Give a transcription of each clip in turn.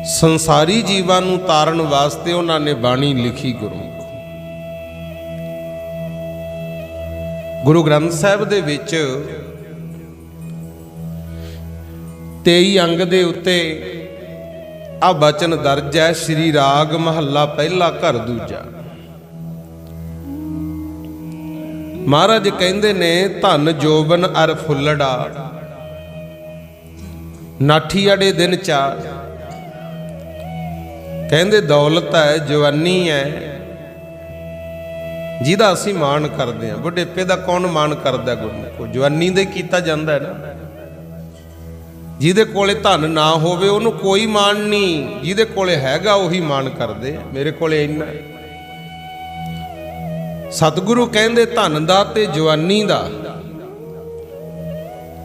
संसारी जीवां नूं तारण वास्ते उन्होंने बाणी लिखी गुरमुख। गुरु ग्रंथ साहिब दे विच 23 अंग दे उत्ते आ बचन दर्ज है। श्री राग महला पहला घर दूजा। महाराज कहंदे ने धन जोबन अर फुल्लड़ा नाठी अड़े दिन चार। कहंदे दौलत है जवानी है जिहदा असीं माण करदे हां। बुढ़ेपे दा कौन माण करदा गुरमुखो? जवानी दे कीता जांदा है ना। जिहदे कोले धन ना होवे उहनूं कोई माण नहीं, जिहदे कोले हैगा उही माण करदे। मेरे कोले इन्ना है। सतगुरु कहंदे धन दा ते जवानी दा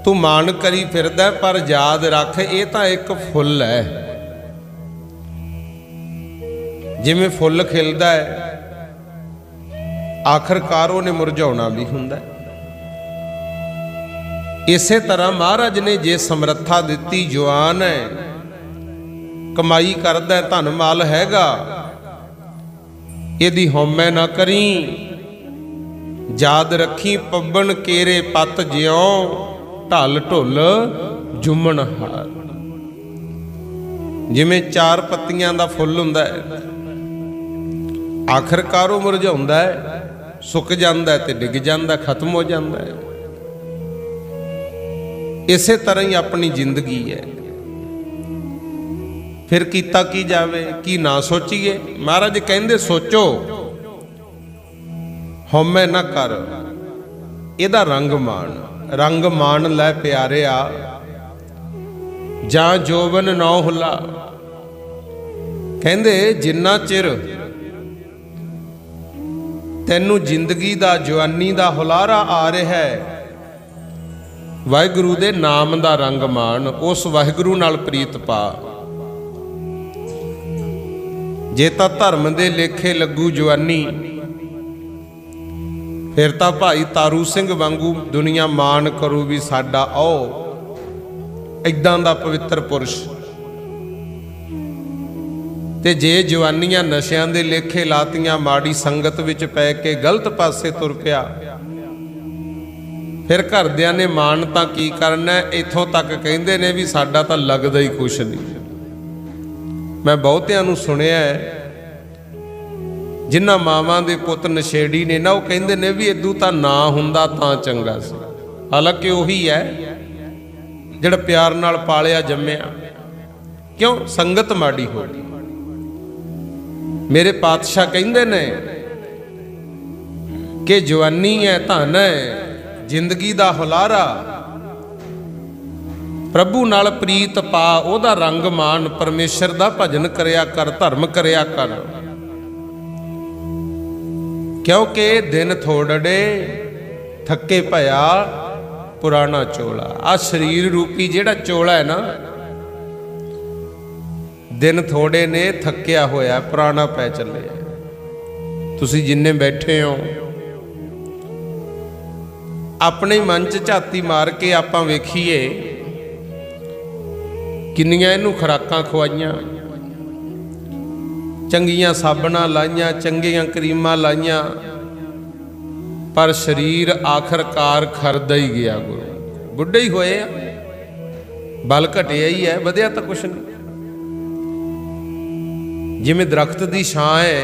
तू माण करी फिरदा, पर याद रख ये तां एक फुल है। जिवें फुल खिलदा है आखिरकार उहने मुरझाउणा भी हुंदा है। इसे तरह महाराज ने जे समर्था दिती, जवान है, कमाई करदा है, धन माल हैगा, इहदी हौमै ना करी। याद रखी पब्बन केरे पत ज्यों ढल ढुल जुमन हार। जिवें चार पत्तियां दा फुल हुंदा है, आखिरकार वो मुरझाउंदा है, सुक जांदा है ते डिग जांदा, खत्म हो जांदा है। इसे तरह ही अपनी जिंदगी है। फिर कीता की जावे, की ना सोचीए। महाराज कहंदे सोचो हौमै ना कर, इहदा रंग मान। रंग मान लै प्यारिया, जां जोबन नौ हुला। कहंदे जिन्ना चिर तैनू जिंदगी दा जवानी दा हुलारा आ रहा है, वाहिगुरु दे नाम दा रंग मान। उस वाहिगुरु नाल प्रीत पा। जे तां धर्म दे लेखे लगू जवानी, फिर तां भाई तारू सिंह वांगू दुनिया मान करू भी साडा आओ इदां दा पवित्र पुरुष। ते जे जवानियां नशियां दे लेखे लातियां, माड़ी संगत विच पै के गलत पासे तुर पिया, फिर घरदियां ने मान तां की करना। इथों तक कहंदे ने भी साडा तां लगदा ही कुछ नहीं। मैं बहुतियां नूं सुनिया है जिन्हां मावां दे पुत नशेड़ी ने ना, वो कहंदे ने भी इदू तां ना हुंदा तां चंगा सी। हालांकि उही है जिहड़ा प्यार नाल पालिया जम्मिया। क्यों? संगत माड़ी हो गई। मेरे पातशाह कहंदे ने कि जवानी है धन है, जिंदगी दा हुलारा, प्रभु नाल प्रीत पा, ओदा रंग मान, परमेश्वर दा भजन करया कर, धर्म करया कर। क्योंकि दिन थोड़े थके भया पुराना चोला। आ शरीर रूपी जिहड़ा चोला है ना, दिन थोड़े ने थकिया होया पुराना पै चले। तुसी जिन्ने बैठे हो अपने मन च झाती मार के आपां वेखीए किन्नियां इनू खुराकां खवाइयां, चंगियां साबणां लाइयां, चंगियां करीमां लाइयां, पर शरीर आखिरकार खरदा ही गया। गुरु बुढ़े ही होए, बल घटिया ही है, वधिया तो कुछ नहीं। जिमें दरख्त की छां है,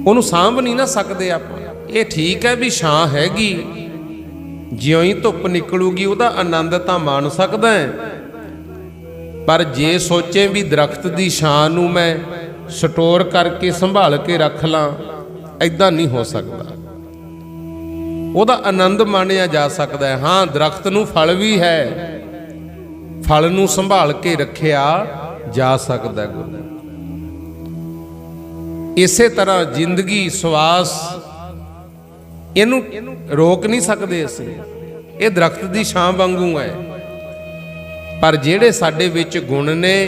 उन्होंने सांभ नहीं ना सकते आप। ये ठीक है भी छां हैगी, ज्यों ही धुप निकलूगी उहदा आनंद तां मान सकदा है, पर जे सोचे भी दरख्त की छां नूं मैं स्टोर करके संभाल के रख ला, ऐदां नहीं हो सकता। उहदा आनंद माणिया जा सकता है। हाँ, दरख्त नूं फल भी है, फल नूं संभाल के रखिया जा सकता है। इसे तरह जिंदगी श्वास इनू रोक नहीं सकते असीं। ये दरख्त की छां वांगू है, पर जेड़े साडे विच गुण ने,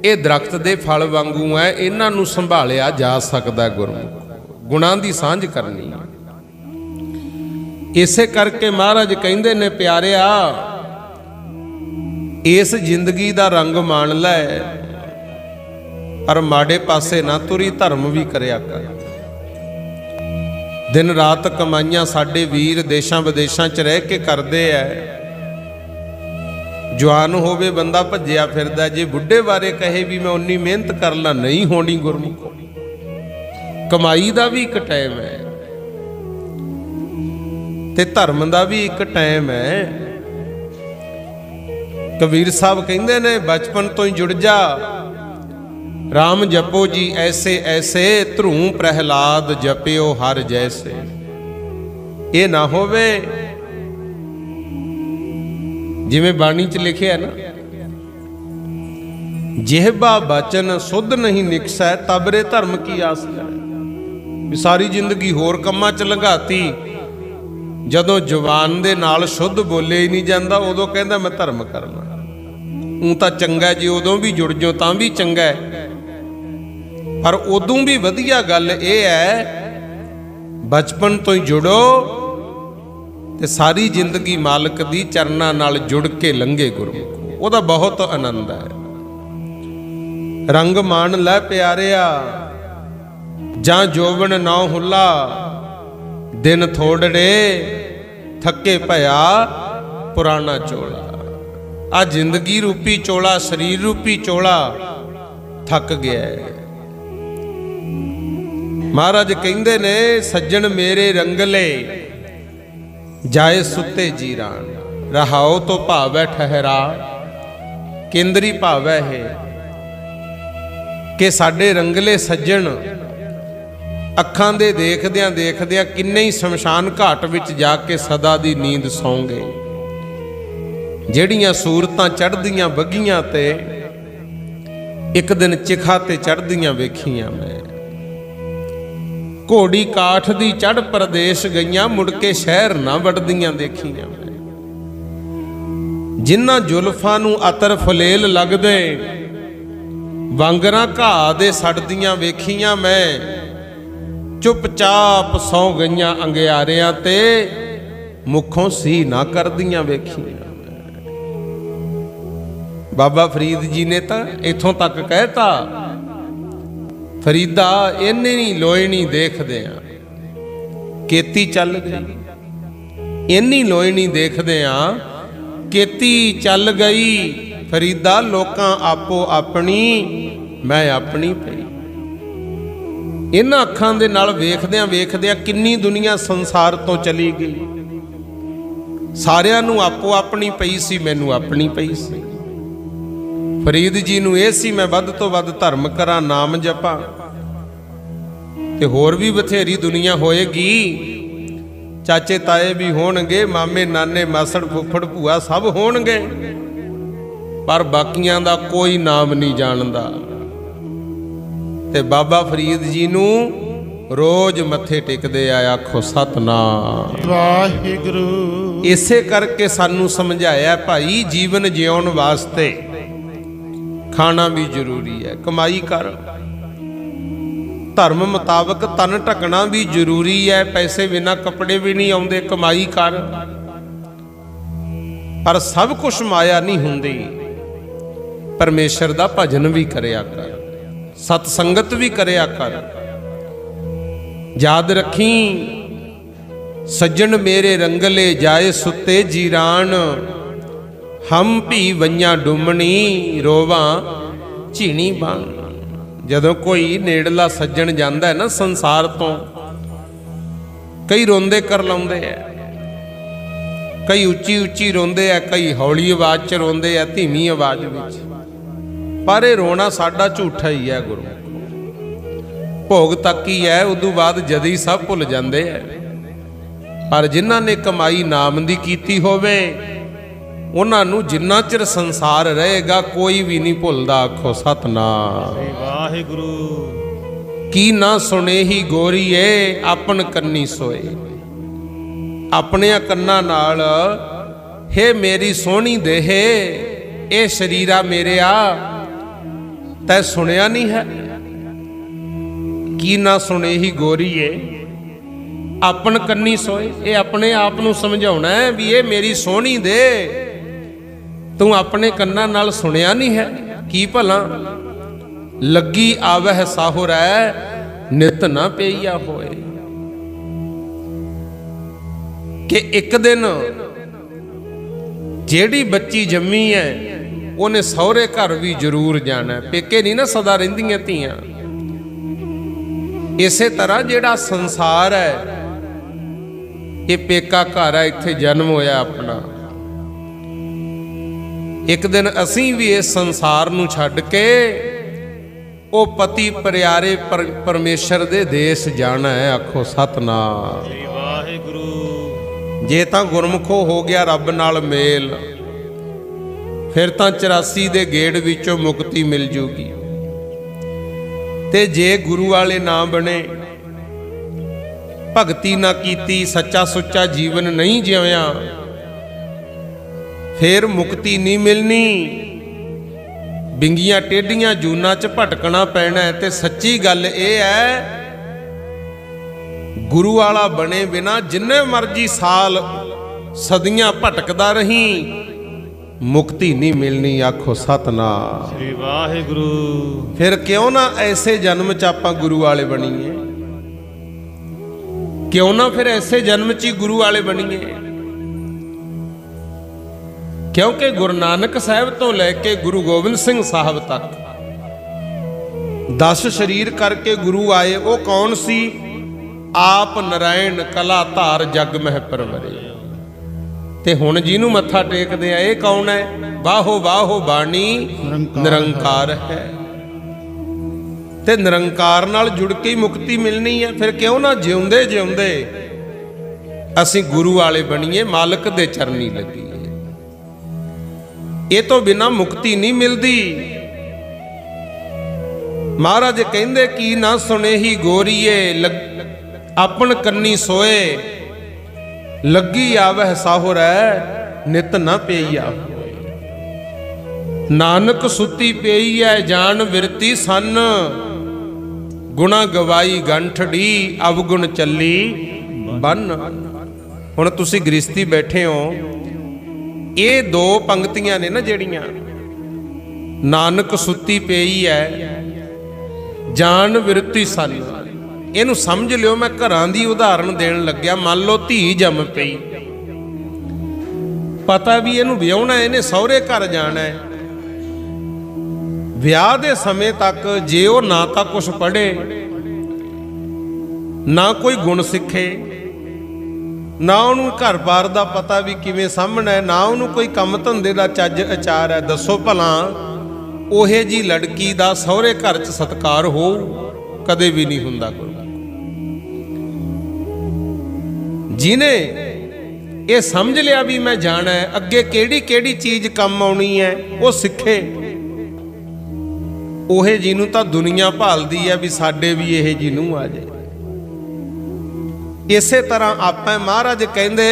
ये दरख्त के फल वांगू है, इन्हां नूं संभालिया जा सकता है। गुरमुख गुणां दी सांझ करनी। इसे करके महाराज कहंदे ने प्यारिया इस जिंदगी दा रंग मान लै, पर माड़े पासे ना तुरी, धर्म भी करिया कर। दिन रात कमाइयां साडे वीर देशां विदेशां च रह के करदे ऐ। जवान होवे बंदा भज्जिया फिरदा, जे बुढ़े बारे कहे भी मैं उन्नी मेहनत कर ला, नहीं होनी गुरमुखो। कमाई दा भी एक टाइम है ते धर्म दा भी एक टाइम है। कबीर साहब कहंदे ने बचपन तो ही जुड़ जा, राम जपो जी ऐसे ऐसे, ध्रू प्रहलाद जपियो हर जैसे। ये ना होवे जिवें बाणी च लिखिया ना, जिहबा बचन सुध नहीं निकसै, तबरे धर्म की आस है। सारी जिंदगी होर कम्मां च लंघाती, जदों जवान दे नाल शुद्ध बोले ही नहीं जाता, उदों कहंदा मैं धर्म करना। ऊं तां चंगा जी उदों भी जुड़ जाओ तां भी चंगा है, पर उदों भी वधिया गल यह है बचपन तो ही जुड़ो ते सारी जिंदगी मालक दी चरनां नाल जुड़ के लंघे गुरमुख, उहदा बहुत आनंद है। रंग मान लै प्यारिया, जां जोबन ना हुला, दिन थोड़े थके भया पुराना चोला। आ जिंदगी रूपी चोला, शरीर रूपी चोला थक गया है। महाराज कहंदे ने सज्जन मेरे रंगले, जाए सुते जीरान। रहाओ तो भावै ठहरा, केंद्री भावै है कि साडे रंगले सज्जन ਅੱਖਾਂ ਦੇ ਦੇਖਦਿਆਂ ਦੇਖਦਿਆਂ ਕਿੰਨੇ ਹੀ ਸ਼ਮਸ਼ਾਨ ਘਾਟ ਵਿੱਚ ਜਾ ਕੇ ਸਦਾ ਦੀ ਨੀਂਦ ਸੌਂ ਗਏ। ਜਿਹੜੀਆਂ ਸੂਰਤਾਂ ਚੜ੍ਹਦੀਆਂ ਬੱਗੀਆਂ ਤੇ ਇੱਕ ਦਿਨ ਚਿਖਾ ਤੇ ਚੜ੍ਹਦੀਆਂ ਵੇਖੀਆਂ ਮੈਂ। ਘੋੜੀ ਕਾਠ ਦੀ ਚੜ੍ਹ ਪ੍ਰਦੇਸ਼ ਗਈਆਂ, ਮੁੜ ਕੇ ਸ਼ਹਿਰ ਨਾ ਵੜਦੀਆਂ ਦੇਖੀਆਂ ਮੈਂ। ਜਿਨ੍ਹਾਂ ਜ਼ੁਲਫਾਂ ਨੂੰ ਅਤਰ ਫਲੇਲ ਲੱਗਦੇ, ਵਾਂਗਰਾਂ ਘਾਹ ਦੇ ਸੜਦੀਆਂ ਵੇਖੀਆਂ ਮੈਂ। चुपचाप सौ गईयां अंगियारियां ते, मुखों सी ना करदियां वेखियां। बाबा फरीद जी ने तो इथों तक कहता, फरीदा इन्नी नहीं लोयनी देखदे केती चल गई। इन्नी लोयनी देखदे केती चल गई। फरीदा लोकां आपो अपनी, मैं अपनी पई। इन्हां अखां दे नाल वेखदियां वेखदियां किन्नी दुनिया संसार तो चली गई। सारियां नूं आपो अपनी पई सी, मैनूं अपनी पई सी। फरीद जी नूं इह सी मैं वध तो वध धर्म करां, नाम जपां, ते होर भी बथेरी दुनिया होएगी। चाचे ताए भी होणगे, मामे नाने मासड़ फुफड़ भूआ सब होणगे, पर बाकियां दा कोई नाम नहीं जानदा। ते बाबा फरीद जी नू रोज मत्थे टेकदे आया, आखो सतनाम वाहिगुरू। इसे करके सानू समझाया भाई जीवन जिउण वास्ते खाना भी जरूरी है, कमाई कर। धर्म मुताबक तन ढकना भी जरूरी है, पैसे बिना कपड़े भी नहीं आउंदे, कमाई कर। पर सब कुछ माया नहीं हुंदी। परमेश्वर दा भजन भी करिया कर, सतसंगत भी करिया कर। याद रखी सज्जन मेरे रंगले, जाए सुते जीरान। हम भी वइयां डुमनी, रोवां झीणी बाण। जदों कोई नेड़ला सज्जन जांदा है ना संसार तो, कई रोंदे कर लाउंदे है, कई उच्ची उच्ची रोंदे है, कई हौली आवाज च रोंदे है, धीमी आवाज विच। पर यह रोना साडा झूठा ही है गुरु, भोग तक ही है, उदों बाद जदी सब भुल जाते हैं। पर जिन्हां ने कमाई नाम दी कीती होवे, उन्हां नूं जिन्ना चिर संसार रहेगा कोई भी नहीं भुलदा। आखो सतनाम वाहिगुरू। की ना सुने ही गोरीए, अपन कन्नी सोए। अपने कन्नां नाल हे मेरी सोहनी देहे, ए शरीरा मेरे आ तै सुनिया नहीं है। की ना सुने ही गोरीए, अपन कन्नी सोए। ये अपने आप नूं समझाउणा है भी ये मेरी सोहनी दे तू अपने कन्ना नाल सुनिया नहीं है की भला लगी आवह साहुर नित ना पेइया होए कि एक दिन जेड़ी बच्ची जम्मी है उन्हें सहुरे घर भी जरूर जाना है। पेके नहीं ना सदा रहिंदियां धीआं। इसे तरह जेड़ा संसार है ये पेका घर है, इत्थे जन्म होया अपना। एक दिन असीं भी इस संसार नूं छड्ड के ओ पति प्यारे परमेश्वर दे देश जाना है। आखो सतनाम वाहिगुरू। जे तां गुरमुखो हो गया रब नाल मेल, फिर तां 84 दे गेड़ विचों मुक्ति मिल जूगी। ते जे गुरु वाले ना बने, भगती ना कीती, सच्चा सुच्चा जीवन नहीं जिया, फिर मुक्ति नहीं मिलनी। बिंगियां टेढ़ियां जूना च भटकना पैना है। ते सच्ची गल यह है, गुरु वाला बने बिना जिन्ने मर्जी साल सदियां भटकदा रही, मुक्ति नहीं मिलनी। आखो सतनाम श्री वाहिगुरू। फिर क्यों ना ऐसे जन्म च आपां गुरु वाले बनीए, क्यों ना फिर ऐसे जन्म च गुरु वाले बनीए। क्योंकि गुरु नानक साहब तो लैके गुरु गोबिंद सिंह साहब तक 10 शरीर करके गुरु आए। वो कौन सी? आप नारायण कला धार जग मह परवरे। ते हुण जिहनूं मत्था टेकदे आ ये कौन है? बाहो बाहो बाणी निरंकार है। ते निरंकार नाल जुड़ के ही मुक्ति मिलनी है। फिर क्यों ना जिउंदे जिउंदे असीं गुरु वाले बणीए, मालिक दे चरनी लगीए। ये तो बिना मुक्ति नहीं मिलती। महाराज कहंदे की ना सुने ही गोरीए, अपन कन्नी सोए, लगी आवह साहुर नित न पेइया। नानक सुती पेई है जान विरती सन, गुणा गवाई गंठड़ी अवगुण चली बन। हुण तुसीं गृहस्थी बैठे हो, ये 2 पंक्तियां ने ना जड़ियां, नानक सुती पेई है जान विरती सन। इनू समझ लियो, मैं घरां दी उदाहरण देण लग्या। मान लो धी जम पई, पता भी इनू विआहना, इन्हें सहुरे घर जाना है। विआह दे समय तक जे वो ना तां कुछ पढ़े, ना कोई गुण सिखे, ना उन्होंने घर बार का पता भी किवें सामना है, ना उन्होंने कोई काम धंधे का चज अचार है। दसो भला ओहे जी लड़की का सहुरे घर च सत्कार हो? कदे भी नहीं हुंदा। गुरु जिन्हें ये समझ लिया भी मैं जाना है, अगे केड़ी केड़ी चीज कम आउणी है वो सिखे। ओहे जी नूं तां दुनिया भालदी है भी साडे भी ये जी नूं आ जाए। इसे तरह आप महाराज कहंदे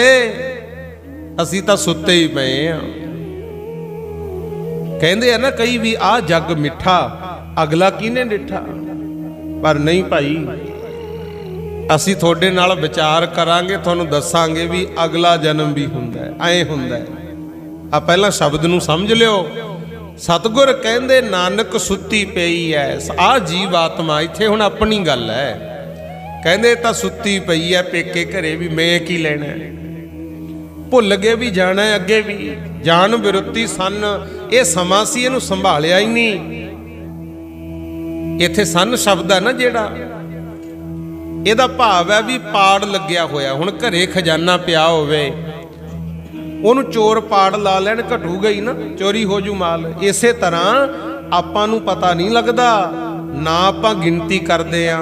असीं तां सुत्ते ही पए आ। कहंदे आ ना कई भी आ जग मिठा अगला किने डिठा। पर नहीं भाई, असीं थोड़े नाल विचार करांगे, तुहानूं दसांगे भी अगला जन्म भी हुंदा है, ऐ हुंदा है। आ पहला शब्द नूं समझ लियो। सतगुर कहंदे नानक सुत्ती पई है। आ जीव आत्मा इत्थे हुण अपनी गल है। कहंदे तां सुत्ती पई है पेके घरे भी, मैं की लैणा, भुल गए भी जाना है अगे भी। जान विरुत्ती सन, ये समा सी, इहनूं संभालिया ही नहीं। इत्थे सन शब्द है ना जेड़ा, ਇਹਦਾ ਭਾਵ है भी पाड़ लग्या होया। हुण घरे खजाना पिया होवे, ਉਹਨੂੰ चोर पाड़ ला लैण, घटूगा ही ना, चोरी हो जू माल। इसे तरह आपां नूं पता नहीं लगदा, ना आपां गिनती करदे आ।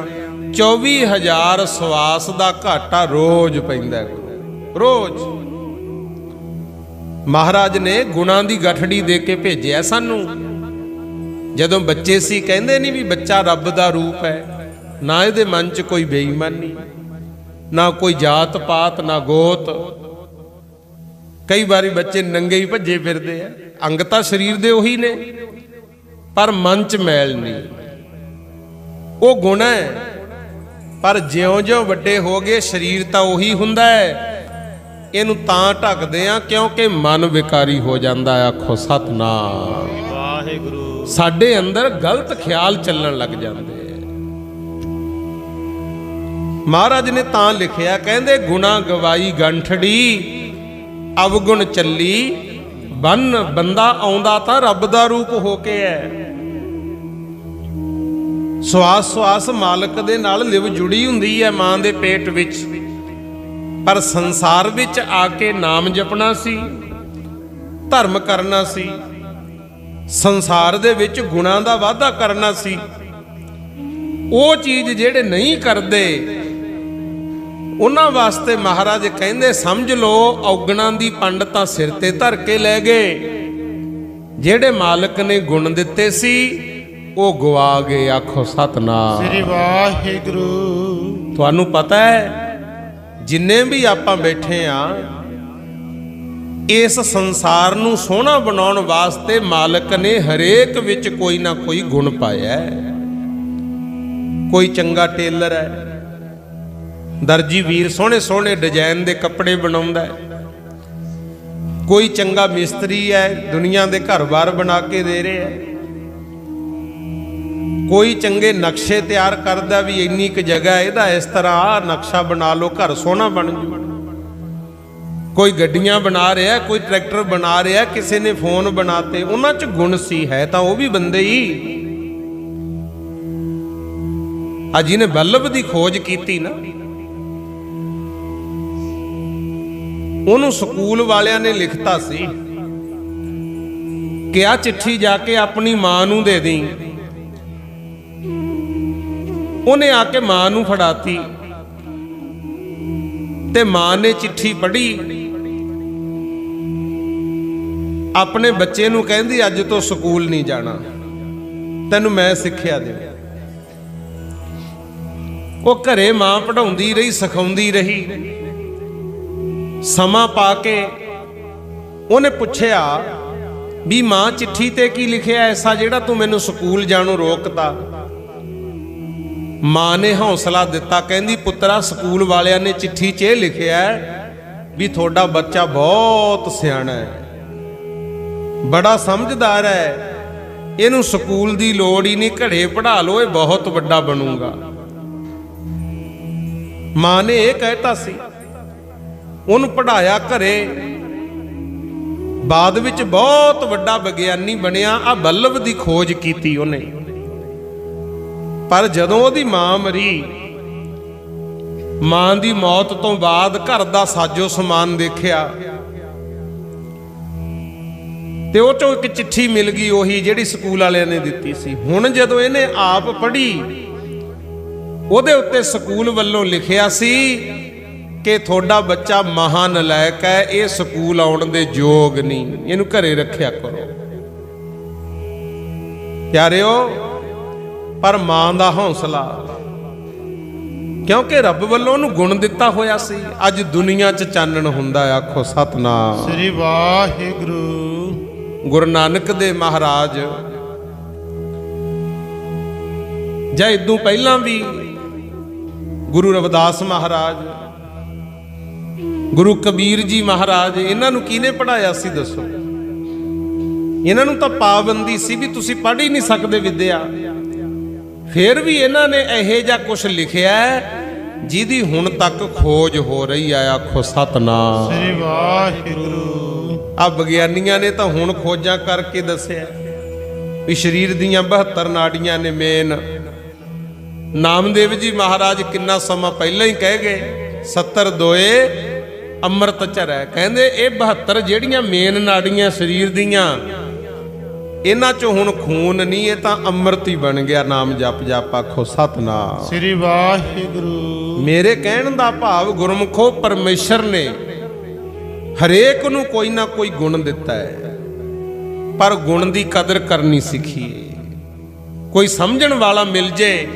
24,000 सवास दा घाटा रोज पैंदा, रोज। महाराज ने गुणां दी गठड़ी दे के भेजिया सानू। जदों बच्चे सी कहंदे नहीं भी बच्चा रब दा रूप है। ना ये मन च कोई बेईमानी, ना कोई जात पात, ना गोत। कई बारी बच्चे नंगे ही भज्जे फिरदे आ, अंग तां शरीर दे उही ने, पर मन च मैल नहीं। वो गुण है, पर ज्यों ज्यों वड्डे हो गए शरीर तां उही हुंदा है, ਇਹਨੂੰ ਤਾਂ ਢੱਕਦੇ ਆ ਕਿਉਂਕਿ ਮਨ ਵਿਕਾਰੀ ਹੋ ਜਾਂਦਾ। ਆਖੋ ਸਤਨਾਮ ਵਾਹਿਗੁਰੂ। ਸਾਡੇ ਅੰਦਰ ਗਲਤ ਖਿਆਲ ਚੱਲਣ ਲੱਗ ਜਾਂਦੇ ਆ। ਮਹਾਰਾਜ ਨੇ ਤਾਂ ਲਿਖਿਆ, ਕਹਿੰਦੇ ਗੁਣਾ ਗਵਾਈ ਗੰਠੜੀ ਅਵਗੁਣ ਚੱਲੀ ਬੰਨ। ਬੰਦਾ ਆਉਂਦਾ ਤਾਂ ਰੱਬ ਦਾ ਰੂਪ ਹੋ ਕੇ ਹੈ। ਸਵਾਸ ਸਵਾਸ ਮਾਲਕ ਦੇ ਨਾਲ ਲਿਵ ਜੁੜੀ ਹੁੰਦੀ ਹੈ ਮਾਂ ਦੇ ਪੇਟ ਵਿੱਚ, ਪਰ ਸੰਸਾਰ ਵਿੱਚ ਆ ਕੇ ਨਾਮ ਜਪਣਾ ਸੀ, ਧਰਮ ਕਰਨਾ ਸੀ, ਸੰਸਾਰ ਦੇ ਵਿੱਚ ਗੁਣਾਂ ਦਾ ਵਾਧਾ ਕਰਨਾ ਸੀ। ਉਹ ਚੀਜ਼ ਜਿਹੜੇ ਨਹੀਂ ਕਰਦੇ ਉਹਨਾਂ ਵਾਸਤੇ ਮਹਾਰਾਜ ਕਹਿੰਦੇ ਸਮਝ ਲਓ ਔਗਣਾਂ ਦੀ ਪੰਡ ਤਾਂ ਸਿਰ ਤੇ ਧਰ ਕੇ ਲੈ ਗਏ। ਜਿਹੜੇ ਮਾਲਕ ਨੇ ਗੁਣ ਦਿੱਤੇ ਸੀ ਉਹ ਗਵਾ ਗਏ। ਆਖੋ ਸਤਨਾਮ ਸ੍ਰੀ ਵਾਹਿਗੁਰੂ। ਤੁਹਾਨੂੰ ਪਤਾ ਹੈ ਜਿੰਨੇ ਵੀ ਆਪਾਂ ਬੈਠੇ ਆ, ਇਸ ਸੰਸਾਰ ਨੂੰ ਸੋਹਣਾ ਬਣਾਉਣ ਵਾਸਤੇ ਮਾਲਕ ਨੇ ਹਰੇਕ ਵਿੱਚ ਕੋਈ ਨਾ ਕੋਈ ਗੁਣ ਪਾਇਆ ਹੈ। ਕੋਈ ਚੰਗਾ ਟੇਲਰ ਹੈ, ਦਰਜੀ ਵੀਰ ਸੋਹਣੇ ਸੋਹਣੇ ਡਿਜ਼ਾਈਨ ਦੇ ਕੱਪੜੇ ਬਣਾਉਂਦਾ ਹੈ। ਕੋਈ ਚੰਗਾ ਮਿਸਤਰੀ ਹੈ, ਦੁਨੀਆ ਦੇ ਘਰ-ਬਾਰ ਬਣਾ ਕੇ ਦੇ ਰਿਹਾ ਹੈ। ਕੋਈ ਚੰਗੇ ਨਕਸ਼ੇ ਤਿਆਰ ਕਰਦਾ ਵੀ ਇੰਨੀ ਕੁ ਜਗ੍ਹਾ ਇਹਦਾ ਇਸ ਤਰ੍ਹਾਂ ਆਹ ਨਕਸ਼ਾ ਬਣਾ ਲਓ ਘਰ ਸੋਹਣਾ ਬਣ ਜੂ। ਕੋਈ ਗੱਡੀਆਂ ਬਣਾ ਰਿਹਾ, ਕੋਈ ਟਰੈਕਟਰ ਬਣਾ ਰਿਹਾ, ਕਿਸੇ ਨੇ ਫੋਨ ਬਣਾਤੇ। ਉਹਨਾਂ 'ਚ ਗੁਣ ਸੀ, ਹੈ ਤਾਂ ਉਹ ਵੀ ਬੰਦੇ ਹੀ। ਆ ਜਿਹਨੇ ਬੱਲਬ ਦੀ ਖੋਜ ਕੀਤੀ ਨਾ, ਉਹਨੂੰ ਸਕੂਲ ਵਾਲਿਆਂ ਨੇ ਲਿਖਤਾ ਸੀ ਕਿ ਆ ਚਿੱਠੀ ਜਾ ਕੇ ਆਪਣੀ ਮਾਂ ਨੂੰ ਦੇ ਦੇਂ। ਉਹਨੇ ਆ ਕੇ ਮਾਂ ਨੂੰ ਫੜਾਤੀ ਤੇ ਮਾਂ ਨੇ ਚਿੱਠੀ ਪੜ੍ਹੀ। ਆਪਣੇ ਬੱਚੇ ਨੂੰ ਕਹਿੰਦੀ ਅੱਜ ਤੋਂ ਸਕੂਲ ਨਹੀਂ ਜਾਣਾ, ਤੈਨੂੰ ਮੈਂ ਸਿੱਖਿਆ ਦੇ। ਉਹ ਘਰੇ ਮਾਂ ਪੜ੍ਹਾਉਂਦੀ ਰਹੀ, ਸਿਖਾਉਂਦੀ ਰਹੀ। ਸਮਾਂ ਪਾ ਕੇ ਉਹਨੇ ਪੁੱਛਿਆ ਵੀ ਮਾਂ ਚਿੱਠੀ ਤੇ ਕੀ ਲਿਖਿਆ ਐਸਾ ਜਿਹੜਾ ਤੂੰ ਮੈਨੂੰ ਸਕੂਲ ਜਾਣੋਂ ਰੋਕਤਾ। ਮਾਂ ਨੇ ਹੌਸਲਾ ਦਿੱਤਾ, ਕਹਿੰਦੀ ਪੁੱਤਰਾ ਸਕੂਲ ਵਾਲਿਆਂ ਨੇ ਚਿੱਠੀ 'ਚ ਇਹ ਲਿਖਿਆ ਵੀ ਤੁਹਾਡਾ ਬੱਚਾ ਬਹੁਤ ਸਿਆਣਾ ਹੈ, ਬੜਾ ਸਮਝਦਾਰ ਹੈ, ਇਹਨੂੰ ਸਕੂਲ ਦੀ ਲੋੜ ਹੀ ਨਹੀਂ, ਘਰੇ ਪੜ੍ਹਾ ਲਓ, ਇਹ ਬਹੁਤ ਵੱਡਾ ਬਣੂਗਾ। ਮਾਂ ਨੇ ਇਹ ਕਹਿਤਾ ਸੀ। ਉਹਨੂੰ ਪੜ੍ਹਾਇਆ ਘਰੇ, ਬਾਅਦ ਵਿੱਚ ਬਹੁਤ ਵੱਡਾ ਵਿਗਿਆਨੀ ਬਣਿਆ। ਆ ਬੱਲਬ ਦੀ ਖੋਜ ਕੀਤੀ ਉਹਨੇ। ਪਰ ਜਦੋਂ ਉਹਦੀ ਮਾਂ ਮਰੀ, ਮਾਂ ਦੀ ਮੌਤ ਤੋਂ ਬਾਅਦ ਘਰ ਦਾ ਸਾਜੋ ਸਮਾਨ ਦੇਖਿਆ ਤੇ ਉਹ ਚੋਂ ਇੱਕ ਚਿੱਠੀ ਮਿਲ ਗਈ, ਉਹੀ ਜਿਹੜੀ ਸਕੂਲ ਵਾਲਿਆਂ ਨੇ ਦਿੱਤੀ ਸੀ। ਹੁਣ ਜਦੋਂ ਇਹਨੇ ਆਪ ਪੜ੍ਹੀ, ਉਹਦੇ ਉੱਤੇ ਸਕੂਲ ਵੱਲੋਂ ਲਿਖਿਆ ਸੀ ਕਿ ਤੁਹਾਡਾ ਬੱਚਾ ਮਹਾ ਨਲਾਇਕ ਹੈ, ਇਹ ਸਕੂਲ ਆਉਣ ਦੇ ਯੋਗ ਨਹੀਂ, ਇਹਨੂੰ ਘਰੇ ਰੱਖਿਆ ਕਰੋ। ਪਿਆਰਿਓ, ਪਰ ਮਾਂ ਦਾ ਹੌਸਲਾ, ਕਿਉਂਕਿ ਰੱਬ ਵੱਲੋਂ ਉਹਨੂੰ ਗੁਣ ਦਿੱਤਾ ਹੋਇਆ ਸੀ। ਅੱਜ ਦੁਨੀਆ 'ਚ ਚਾਨਣ ਹੁੰਦਾ। ਆਖੋ ਸਤਨਾਮ ਸ੍ਰੀ ਵਾਹਿਗੁਰੂ। ਗੁਰੂ ਨਾਨਕ ਦੇ ਮਹਾਰਾਜ ਜਾਂ ਇਦੋਂ ਪਹਿਲਾਂ ਵੀ ਗੁਰੂ ਰਵਿਦਾਸ ਮਹਾਰਾਜ, ਗੁਰੂ ਕਬੀਰ ਜੀ ਮਹਾਰਾਜ, ਇਹਨਾਂ ਨੂੰ ਕਿਹਨੇ ਪੜ੍ਹਾਇਆ ਸੀ ਦੱਸੋ? ਇਹਨਾਂ ਨੂੰ ਤਾਂ ਪਾਬੰਦੀ ਸੀ ਵੀ ਤੁਸੀਂ ਪੜ੍ਹ ਹੀ ਨਹੀਂ ਸਕਦੇ ਵਿਦਿਆ। ਫਿਰ ਵੀ ਇਹਨਾਂ ਨੇ ਇਹੋ ਜਿਹਾ ਕੁਝ ਲਿਖਿਆ ਜਿਹਦੀ ਹੁਣ ਤੱਕ ਖੋਜ ਹੋ ਰਹੀ ਆ। ਆਖੋ ਸਤਨਾਮ ਸ੍ਰੀ ਵਾਹਿਗੁਰੂ। ਆ ਵਿਗਿਆਨੀਆਂ ਨੇ ਤਾਂ ਹੁਣ ਖੋਜਾਂ ਕਰਕੇ ਦੱਸਿਆ ਵੀ ਸਰੀਰ ਦੀਆਂ 72 ਨਾੜੀਆਂ ਨੇ ਮੇਨ। ਨਾਮਦੇਵ ਜੀ ਮਹਾਰਾਜ ਕਿੰਨਾ ਸਮਾਂ ਪਹਿਲਾਂ ਹੀ ਕਹਿ ਗਏ, 70 ਦੋਏ ਅੰਮ੍ਰਿਤ ਝਰੈ। ਕਹਿੰਦੇ ਇਹ 72 ਜਿਹੜੀਆਂ ਮੇਨ ਨਾੜੀਆਂ ਸਰੀਰ ਦੀਆਂ, ਇਹਨਾਂ ਚੋਂ ਹੁਣ ਖੂਨ ਨਹੀਂ, ਇਹ ਤਾਂ ਅੰਮ੍ਰਿਤ ਹੀ ਬਣ ਗਿਆ। ਨਾਮ ਜਪ ਜਪ। ਆਖੋ ਸਤਨਾਮ ਸ੍ਰੀ ਵਾਹਿਗੁਰੂ। ਮੇਰੇ ਕਹਿਣ ਦਾ ਭਾਵ ਗੁਰਮੁਖੋ, ਪਰਮੇਸ਼ਰ ਨੇ ਹਰੇਕ ਨੂੰ ਕੋਈ ਨਾ ਕੋਈ ਗੁਣ ਦਿੱਤਾ ਹੈ, ਪਰ ਗੁਣ ਦੀ ਕਦਰ ਕਰਨੀ ਸਿੱਖੀਏ। ਕੋਈ ਸਮਝਣ ਵਾਲਾ ਮਿਲ ਜੇ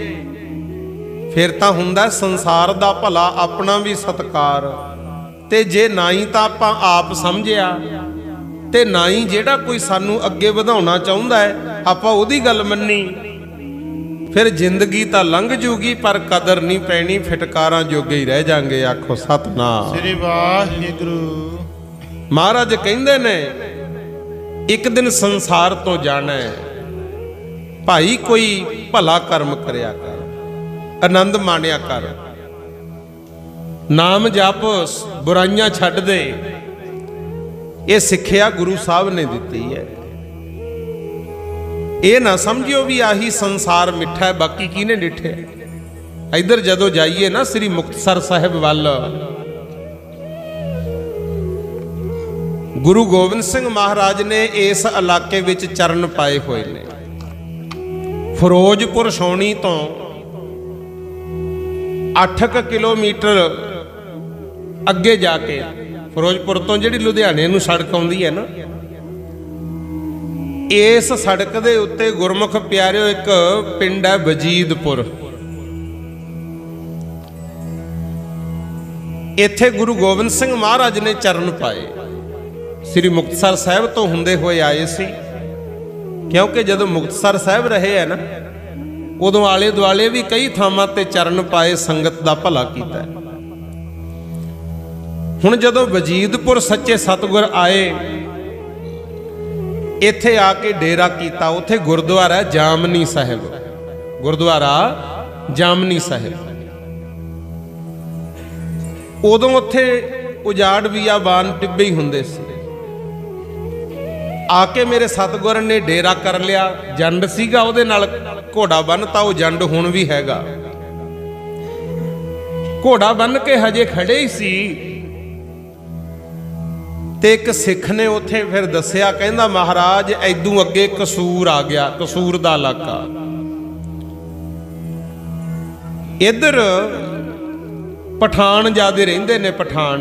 ਫਿਰ ਤਾਂ ਹੁੰਦਾ ਸੰਸਾਰ ਦਾ ਭਲਾ, ਆਪਣਾ ਵੀ ਸਤਿਕਾਰ। ਤੇ ਜੇ ਨਾ ਹੀ ਤਾਂ ਆਪਾਂ ਆਪ ਸਮਝਿਆ, ਤੇ ਨਾ ਹੀ ਜਿਹੜਾ ਕੋਈ ਸਾਨੂੰ ਅੱਗੇ ਵਧਾਉਣਾ ਚਾਹੁੰਦਾ ਹੈ ਆਪਾਂ ਉਹਦੀ ਗੱਲ ਮੰਨੀ, फिर जिंदगी तां लंघ जूगी पर कदर नहीं पैनी, फिटकारां जोगे ही रह जाएंगे। आखो सतनाम श्री वाहिगुरु। महाराज कहंदे ने एक दिन संसार तो जाना है, भाई कोई भला कर्म करया कर, आनंद माणिया कर, नाम जप, बुराइयां छड्ड दे। ये सिक्ख्या गुरु साहब ने दी है। ये ना समझियो भी आही संसार मिठा है, बाकी किने डिठे। इधर जदों जाइए ना श्री मुक्तसर साहिब वाल, गुरु गोबिंद सिंह महाराज ने इस इलाके विच चरण पाए हुए ने। फिरोजपुर छावनी तो 8 किलोमीटर अगे जाके, फिरोजपुर तो जिहड़ी लुधियाने नूं सड़क आउंदी है ना, इस सड़क दे उत्ते गुरमुख प्यारिओ एक पिंड है वजीदपुर। इत्थे गुरु गोबिंद सिंह महाराज ने चरण पाए। श्री मुक्तसर साहिब तो हुंदे होए आए सी, क्योंकि जदों मुक्तसर साहिब रहे है ना, उदों आले दुआले भी कई थावां ते चरण पाए, संगत दा भला कीता। हुण जदों वजीदपुर सच्चे सतगुर आए, इत्थे आके डेरा कीता। उत्थे गुरुद्वारा जामनी साहिब, गुरुद्वारा जामनी साहिब। उदों उत्थे उजाड़ बियाबान टिब्बे ही हुंदे सी। आके मेरे सतगुर ने डेरा कर लिया। जंड सीगा उहदे नाल घोड़ा बन्नता, वो जंड हुण भी हैगा। घोड़ा बन के हजे खड़े ही सी ते एक सिख ने उत्थे फिर दसिया, कहंदा महाराज ऐदों अगे कसूर आ गया, कसूर दा इलाका। इधर पठान ज्यादा रहिंदे ने, पठान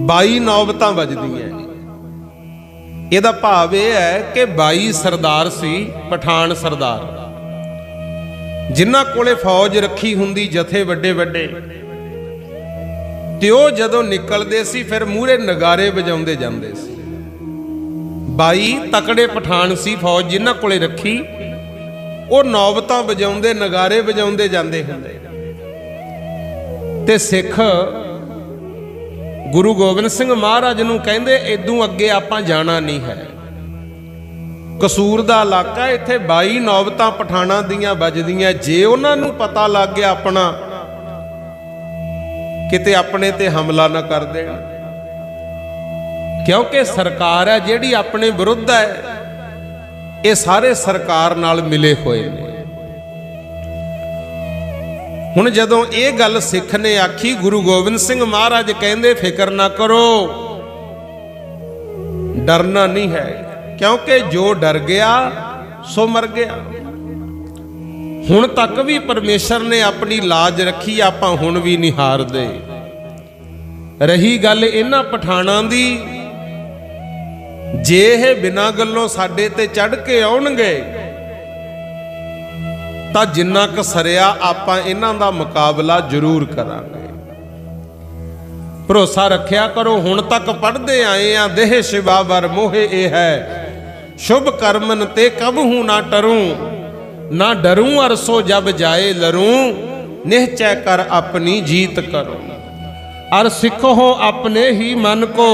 22 नौबतां वजदियां। ਇਹਦਾ ਭਾਵ ਇਹ ਹੈ कि 22 सरदार सी, पठान सरदार, जिन्हां कोले फौज रखी हुंदी जथे वड्डे वड्डे, ते ਉਹ ਜਦੋਂ ਨਿਕਲਦੇ ਸੀ फिर ਮੂਹਰੇ नगारे ਵਜਾਉਂਦੇ ਜਾਂਦੇ ਸੀ। 22 तकड़े पठान सी फौज जिन्हां कोले रखी, ਉਹ ਨੌਬਤਾਂ ਵਜਾਉਂਦੇ, नगारे ਵਜਾਉਂਦੇ ਜਾਂਦੇ ਹੁੰਦੇ। ਤੇ सिख गुरु गोबिंद सिंह महाराज नूं कहंदे इदों अगे आपां जाना नहीं है, कसूर दा इलाका, इत्थे 22 नौबतां पठाणां दीयां वजदियां। जे उन्हां नूं पता लग गया अपना, किते अपने ते हमला ना कर देण, क्योंकि सरकार है जिहड़ी अपने विरुद्ध है, ये सारे सरकार नाल मिले हुए ने। हुण जदों ये गल सिख ने आखी, गुरु गोबिंद सिंह महाराज कहंदे फिक्र ना करो, डरना नहीं है, क्योंकि जो डर गया सो मर गया। हुण तक भी परमेश्वर ने अपनी लाज रखी, आपां हुण भी नहीं हार दे। रही गल इन्हां पठाणां दी, जे ये बिना गल्लों साडे ते चढ़ के आउणगे तां जिन्ना क सरिया आपां इन्हां दा मुकाबला जरूर करांगे। भरोसा रखिया करो, हुण तक पढ़दे आए आ, देह शिवावर मोहे ए है, शुभ कर्मन ते कबहू ना टरूं, ना डरूं अरसो जब जाए लरूं, निश्चय कर अपनी जीत करो। अर सिखो अपने ही मन को,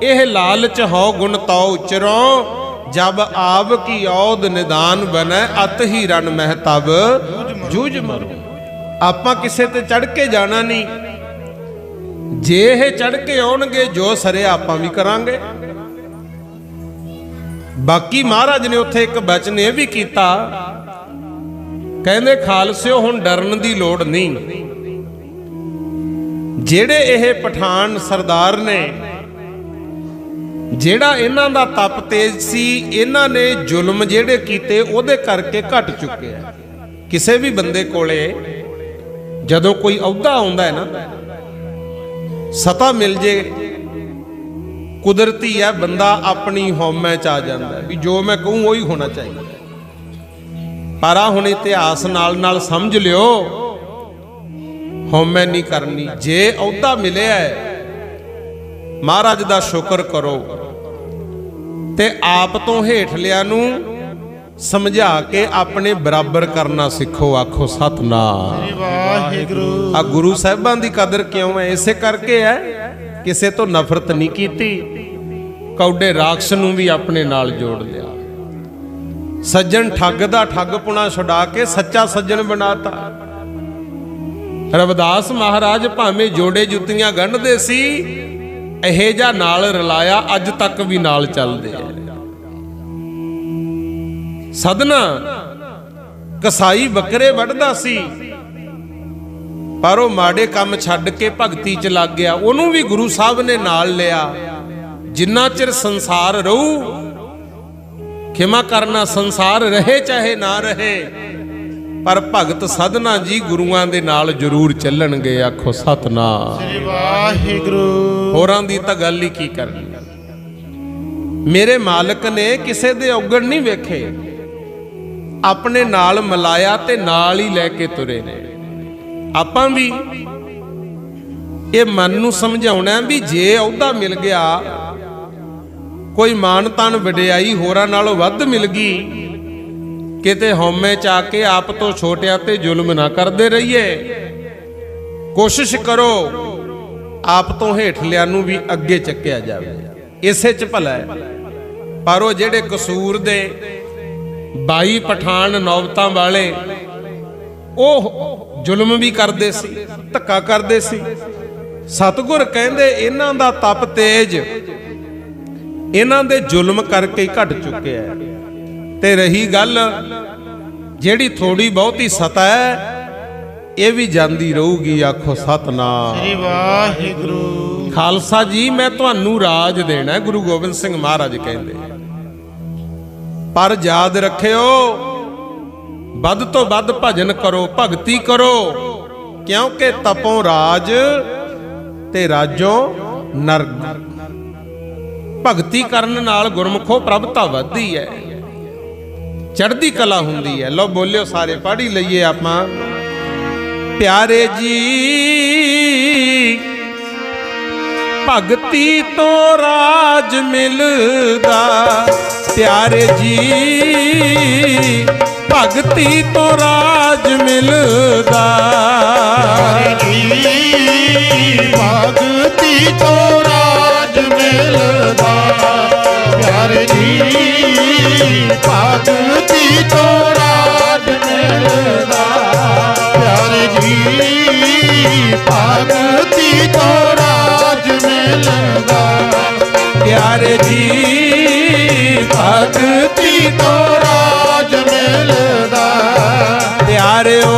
एह लालच हो गुण ताओ चिरों, जब आव की औद निदान बने, अत ही रण महतब जूझ मरो। आपां किसे ते चढ़ के जाना नहीं, जे ये चढ़ के आउणगे जो सरे आपां भी करांगे। बाकी महाराज ने उत्थे एक बचन ये भी कीता, कहंदे खालसिओ हुण डरन दी लोड़ नहीं। जेड़े ये पठान सरदार ने, ਜਿਹੜਾ ਇਹਨਾਂ ਦਾ ਤਪ ਤੇਜ ਸੀ, ਇਹਨਾਂ ਨੇ ਜ਼ੁਲਮ ਜਿਹੜੇ ਕੀਤੇ ਉਹਦੇ ਕਰਕੇ ਘਟ ਚੁੱਕਿਆ। ਕਿਸੇ ਵੀ ਬੰਦੇ ਕੋਲੇ ਜਦੋਂ ਕੋਈ ਅਹੁਦਾ ਆਉਂਦਾ ਹੈ ਨਾ, ਸਤਾ ਮਿਲ ਜੇ, ਕੁਦਰਤੀ ਹੈ ਬੰਦਾ ਆਪਣੀ ਹਉਮੈ ਚ ਆ ਜਾਂਦਾ ਵੀ ਜੋ ਮੈਂ ਕਹੂੰ ਉਹੀ ਹੋਣਾ ਚਾਹੀਦਾ। ਪਰ ਆ ਹੁਣ ਇਤਿਹਾਸ ਨਾਲ ਨਾਲ ਸਮਝ ਲਿਓ, ਹਉਮੈ ਨਹੀਂ ਕਰਨੀ। ਜੇ ਅਹੁਦਾ ਮਿਲਿਆ महाराज दा शुक्र करो, ते आप तो हेठ लिया नूं समझा के अपने बराबर करना सीखो। आखो सतनाम। श्री वाहिगुरु। आ गुरु साहिबां दी कदर क्यों है? इसे करके है, किसे तो नफरत नहीं कीती, कौडे राक्षस नूं भी अपने नाल जोड़ लिया। सज्जन ठग दा ठगपुणा छुड़ा के सच्चा सज्जन बनाता। रविदास महाराज भावें जोड़े जुत्तियां गंढदे सी, इहे जा नाल रलाया अज तक भी नाल चलदे आ। सदना कसाई बकरे वढ़दा सी, पर वो माड़े काम छड्ड के भगती च लग गया। उहनूं भी गुरु साहब ने नाल लिया। जिन्ना चिर संसार रहू, खिमा करना, संसार रहे चाहे ना रहे, पर भगत साधना जी गुरुआं दे नाल जरूर चलणगे। आखो सतनाम। श्री वाहिगुरु। होरां दी तां गल ही की करनी। मेरे मालिक ने किसे दे औगण नहीं वेखे, अपने नाल मिलाया ते नाल ही लैके तुरे ने। आपां भी ये मन नूं समझाउणा भी जे अहुदा मिल गया, कोई मान तान वडियाई होरां नालों वध मिल गई, किते हौमे च आके आप तो छोटियां ते जुल्म ना करदे रहिए। कोशिश करो आप तो हेठलियां नूं भी अगे चक्या जावे, इसे च भला है। पर वो जेड़े कसूर दे 22 पठान नौबतां वाले, ਉਹ जुल्म भी करते सी, धक्का करते सी। सतगुर कहंदे इन्हां दा तप तेज, इन्हां दे जुल्म करके ही घट चुके है। ते रही गल जेड़ी थोड़ी बहुती सता है, ये भी जांदी रहूगी। आखो सतनाम। श्री वाहिगुरु। खालसा जी मैं तुहानू राज देना, गुरु गोबिंद सिंह महाराज कहंदे, पर याद रखियो ਵੱਧ ਤੋਂ ਵੱਧ ਭਜਨ ਕਰੋ, ਭਗਤੀ ਕਰੋ, ਕਿਉਂਕਿ ਤਪੋਂ ਰਾਜ ਤੇ ਰਾਜੋਂ ਨਰਕ। ਭਗਤੀ ਕਰਨ ਨਾਲ ਗੁਰਮੁਖੋ ਪ੍ਰਭਤਾ ਵੱਧਦੀ ਹੈ, ਚੜ੍ਹਦੀ ਕਲਾ ਹੁੰਦੀ ਹੈ। ਲਓ ਬੋਲਿਓ ਸਾਰੇ, ਪੜ੍ਹ ਲਈਏ ਆਪਾਂ। ਪਿਆਰੇ ਜੀ ਭਗਤੀ ਤੋਂ ਰਾਜ ਮਿਲਦਾ, ਪਿਆਰੇ ਜੀ ਭਗਤੀ ਤੋਂ ਰਾਜ ਮਿਲਦਾ। ਪਿਆਰੇ ਜੀ ਭਗਤੀ ਤੋਂ ਰਾਜ ਮਿਲਦਾ, ਪਿਆਰੇ ਜੀ ਭਗਤੀ ਤੋਂ ਰਾਜ ਮਿਲਦਾ, ਪਿਆਰੇ ਜੀ ਭਗਤੀ ਤੋਂ ਰਾਜ ਮਿਲਦਾ, ਪਿਆਰੇ ਜੀ ਭਗਤੀ ਤੋਂ ਰਾਜ ਮਿਲਦਾ। ਪਿਆਰਿਓ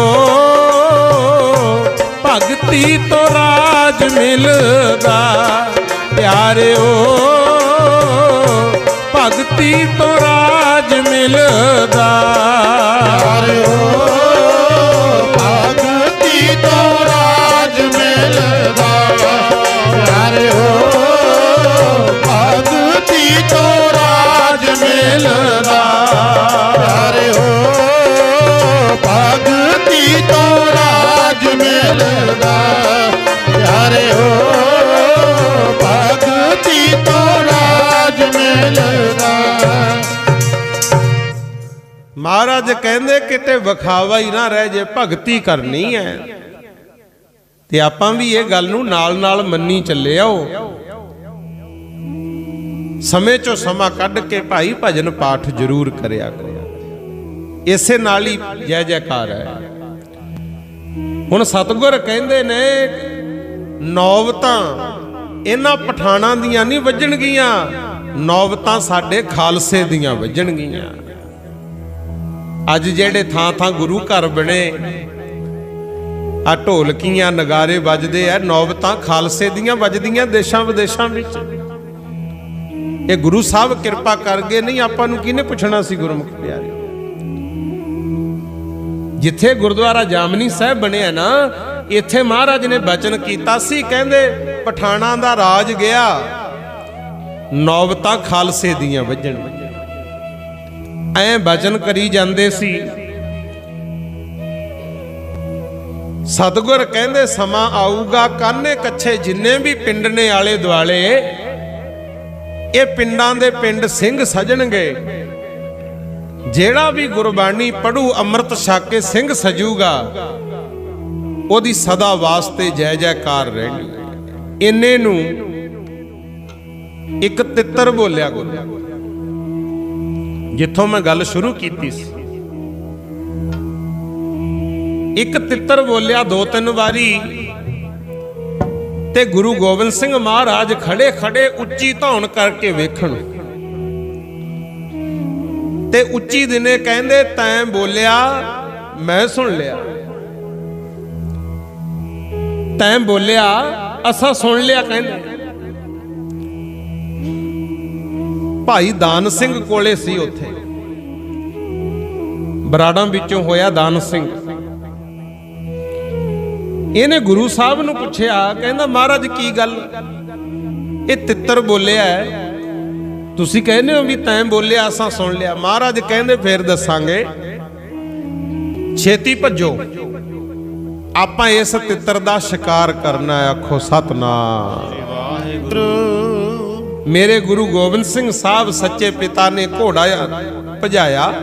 ਭਗਤੀ ਤੋਂ ਰਾਜ ਮਿਲਦਾ, ਪਿਆਰਿਓ ਭਗਤੀ ਤੋਂ ਰਾਜ ਮਿਲਦਾ। ਪਿਆਰਿਓ ਭਗਤੀ ਤੋਂ ਰਾਜ ਮਿਲਦਾ, ਪਿਆਰਿਓ ਭਗਤੀ ਤੋਂ ਰਾਜ ਮਿਲਦਾ, ਪਿਆਰਿਓ ਭਗਤੀ ਤੋਂ ਰਾਜ ਮਿਲਦਾ, ਪਿਆਰਿਓ ਭਗਤੀ ਤੋਂ ਰਾਜ ਮਿਲਦਾ। महाराज कहंदे किते विखावा ही ना रह जे, भगती करनी है। ते आपां भी ये गल नूं नाल नाल मन्नी चले आओ। समय चो समा कढ के भाई भजन पाठ जरूर करिया करो, इसे नाल ही जय जयकार है। हुण सतगुर कहंदे ने नौबतां इन्हां पठाणां दियां नहीं वजणगीਆਂ, नौबतां साडे खालसे दियां वजणगीਆਂ। अज जेड़े थां थां गुरु घर बने, आ ढोलकियां नगारे वजदे आ, नौबतां खालसे दियां वजदियां देशां विदेशां विच। ये गुरु साहब किरपा कर गए, नहीं आपां नूं किहने पुछना सी। गुरमुख प्यारे, जिथे गुरुद्वारा जामनी साहिब बनिया ना, इत्थे महाराज ने बचन कीता सी, कहंदे पठाणां दा राज गया, नौबतां खालसे दियां वजण। ऐ बचन करी जांदे सी। सतगुर कहंदे समा आऊगा, काने कच्छे जिन्ने भी पिंड ने आले दुआले, ये पिंडां दे पिंड सिंह सजणगे। ਜਿਹੜਾ ਵੀ ਗੁਰਬਾਣੀ ਪੜੂ ਅੰਮ੍ਰਿਤ ਛਕ ਕੇ ਸਿੰਘ ਸਜੂਗਾ, ਉਹਦੀ ਸਦਾ ਵਾਸਤੇ ਜੈ ਜੈਕਾਰ ਰਹਿਣੀ। ਇੰਨੇ ਨੂੰ ਇੱਕ ਤਿੱਤਰ ਬੋਲਿਆ ਗੁਰੂ, ਜਿੱਥੋਂ ਮੈਂ ਗੱਲ ਸ਼ੁਰੂ ਕੀਤੀ ਸੀ। ਇੱਕ ਤਿੱਤਰ ਬੋਲਿਆ 2-3 ਵਾਰੀ, ਤੇ ਗੁਰੂ ਗੋਬਿੰਦ ਸਿੰਘ ਮਹਾਰਾਜ ਖੜੇ ਖੜੇ ਉੱਚੀ ਧੌਣ ਕਰਕੇ ਵੇਖਣ, ਤੇ ਉੱਚੀ ਦਿਨੇ ਕਹਿੰਦੇ ਤੈਂ ਬੋਲਿਆ ਮੈਂ ਸੁਣ ਲਿਆ, ਤੈਂ ਬੋਲਿਆ ਅਸਾਂ ਸੁਣ ਲਿਆ। ਕਹਿੰਦੇ ਭਾਈ ਦਾਨ ਸਿੰਘ ਕੋਲੇ ਸੀ, ਉੱਥੇ ਬਰਾੜਾਂ ਵਿੱਚੋਂ ਹੋਇਆ ਦਾਨ ਸਿੰਘ। ਇਹਨੇ ਗੁਰੂ ਸਾਹਿਬ ਨੂੰ ਪੁੱਛਿਆ, ਕਹਿੰਦਾ ਮਹਾਰਾਜ ਕੀ ਗੱਲ, ਇਹ ਤਿੱਤਰ ਬੋਲਿਆ, ਤੁਸੀਂ ਕਹਿੰਦੇ ਹੋ ਵੀ ਤੈਂ ਬੋਲਿਆ ਅਸਾਂ ਸੁਣ ਲਿਆ। ਮਹਾਰਾਜ ਕਹਿੰਦੇ ਫੇਰ ਦੱਸਾਂਗੇ, ਛੇਤੀ ਭੱਜੋ, ਆਪਾਂ ਇਸ ਤਿੱਤਰ ਦਾ ਸ਼ਿਕਾਰ ਕਰਨਾ ਹੈ। ਆਖੋ ਸਤਨਾਮ ਵਾਹਿਗੁਰੂ। ਮੇਰੇ ਗੁਰੂ ਗੋਬਿੰਦ ਸਿੰਘ ਸਾਹਿਬ ਸੱਚੇ ਪਿਤਾ ਨੇ ਘੋੜਾ ਭਜਾਇਆ,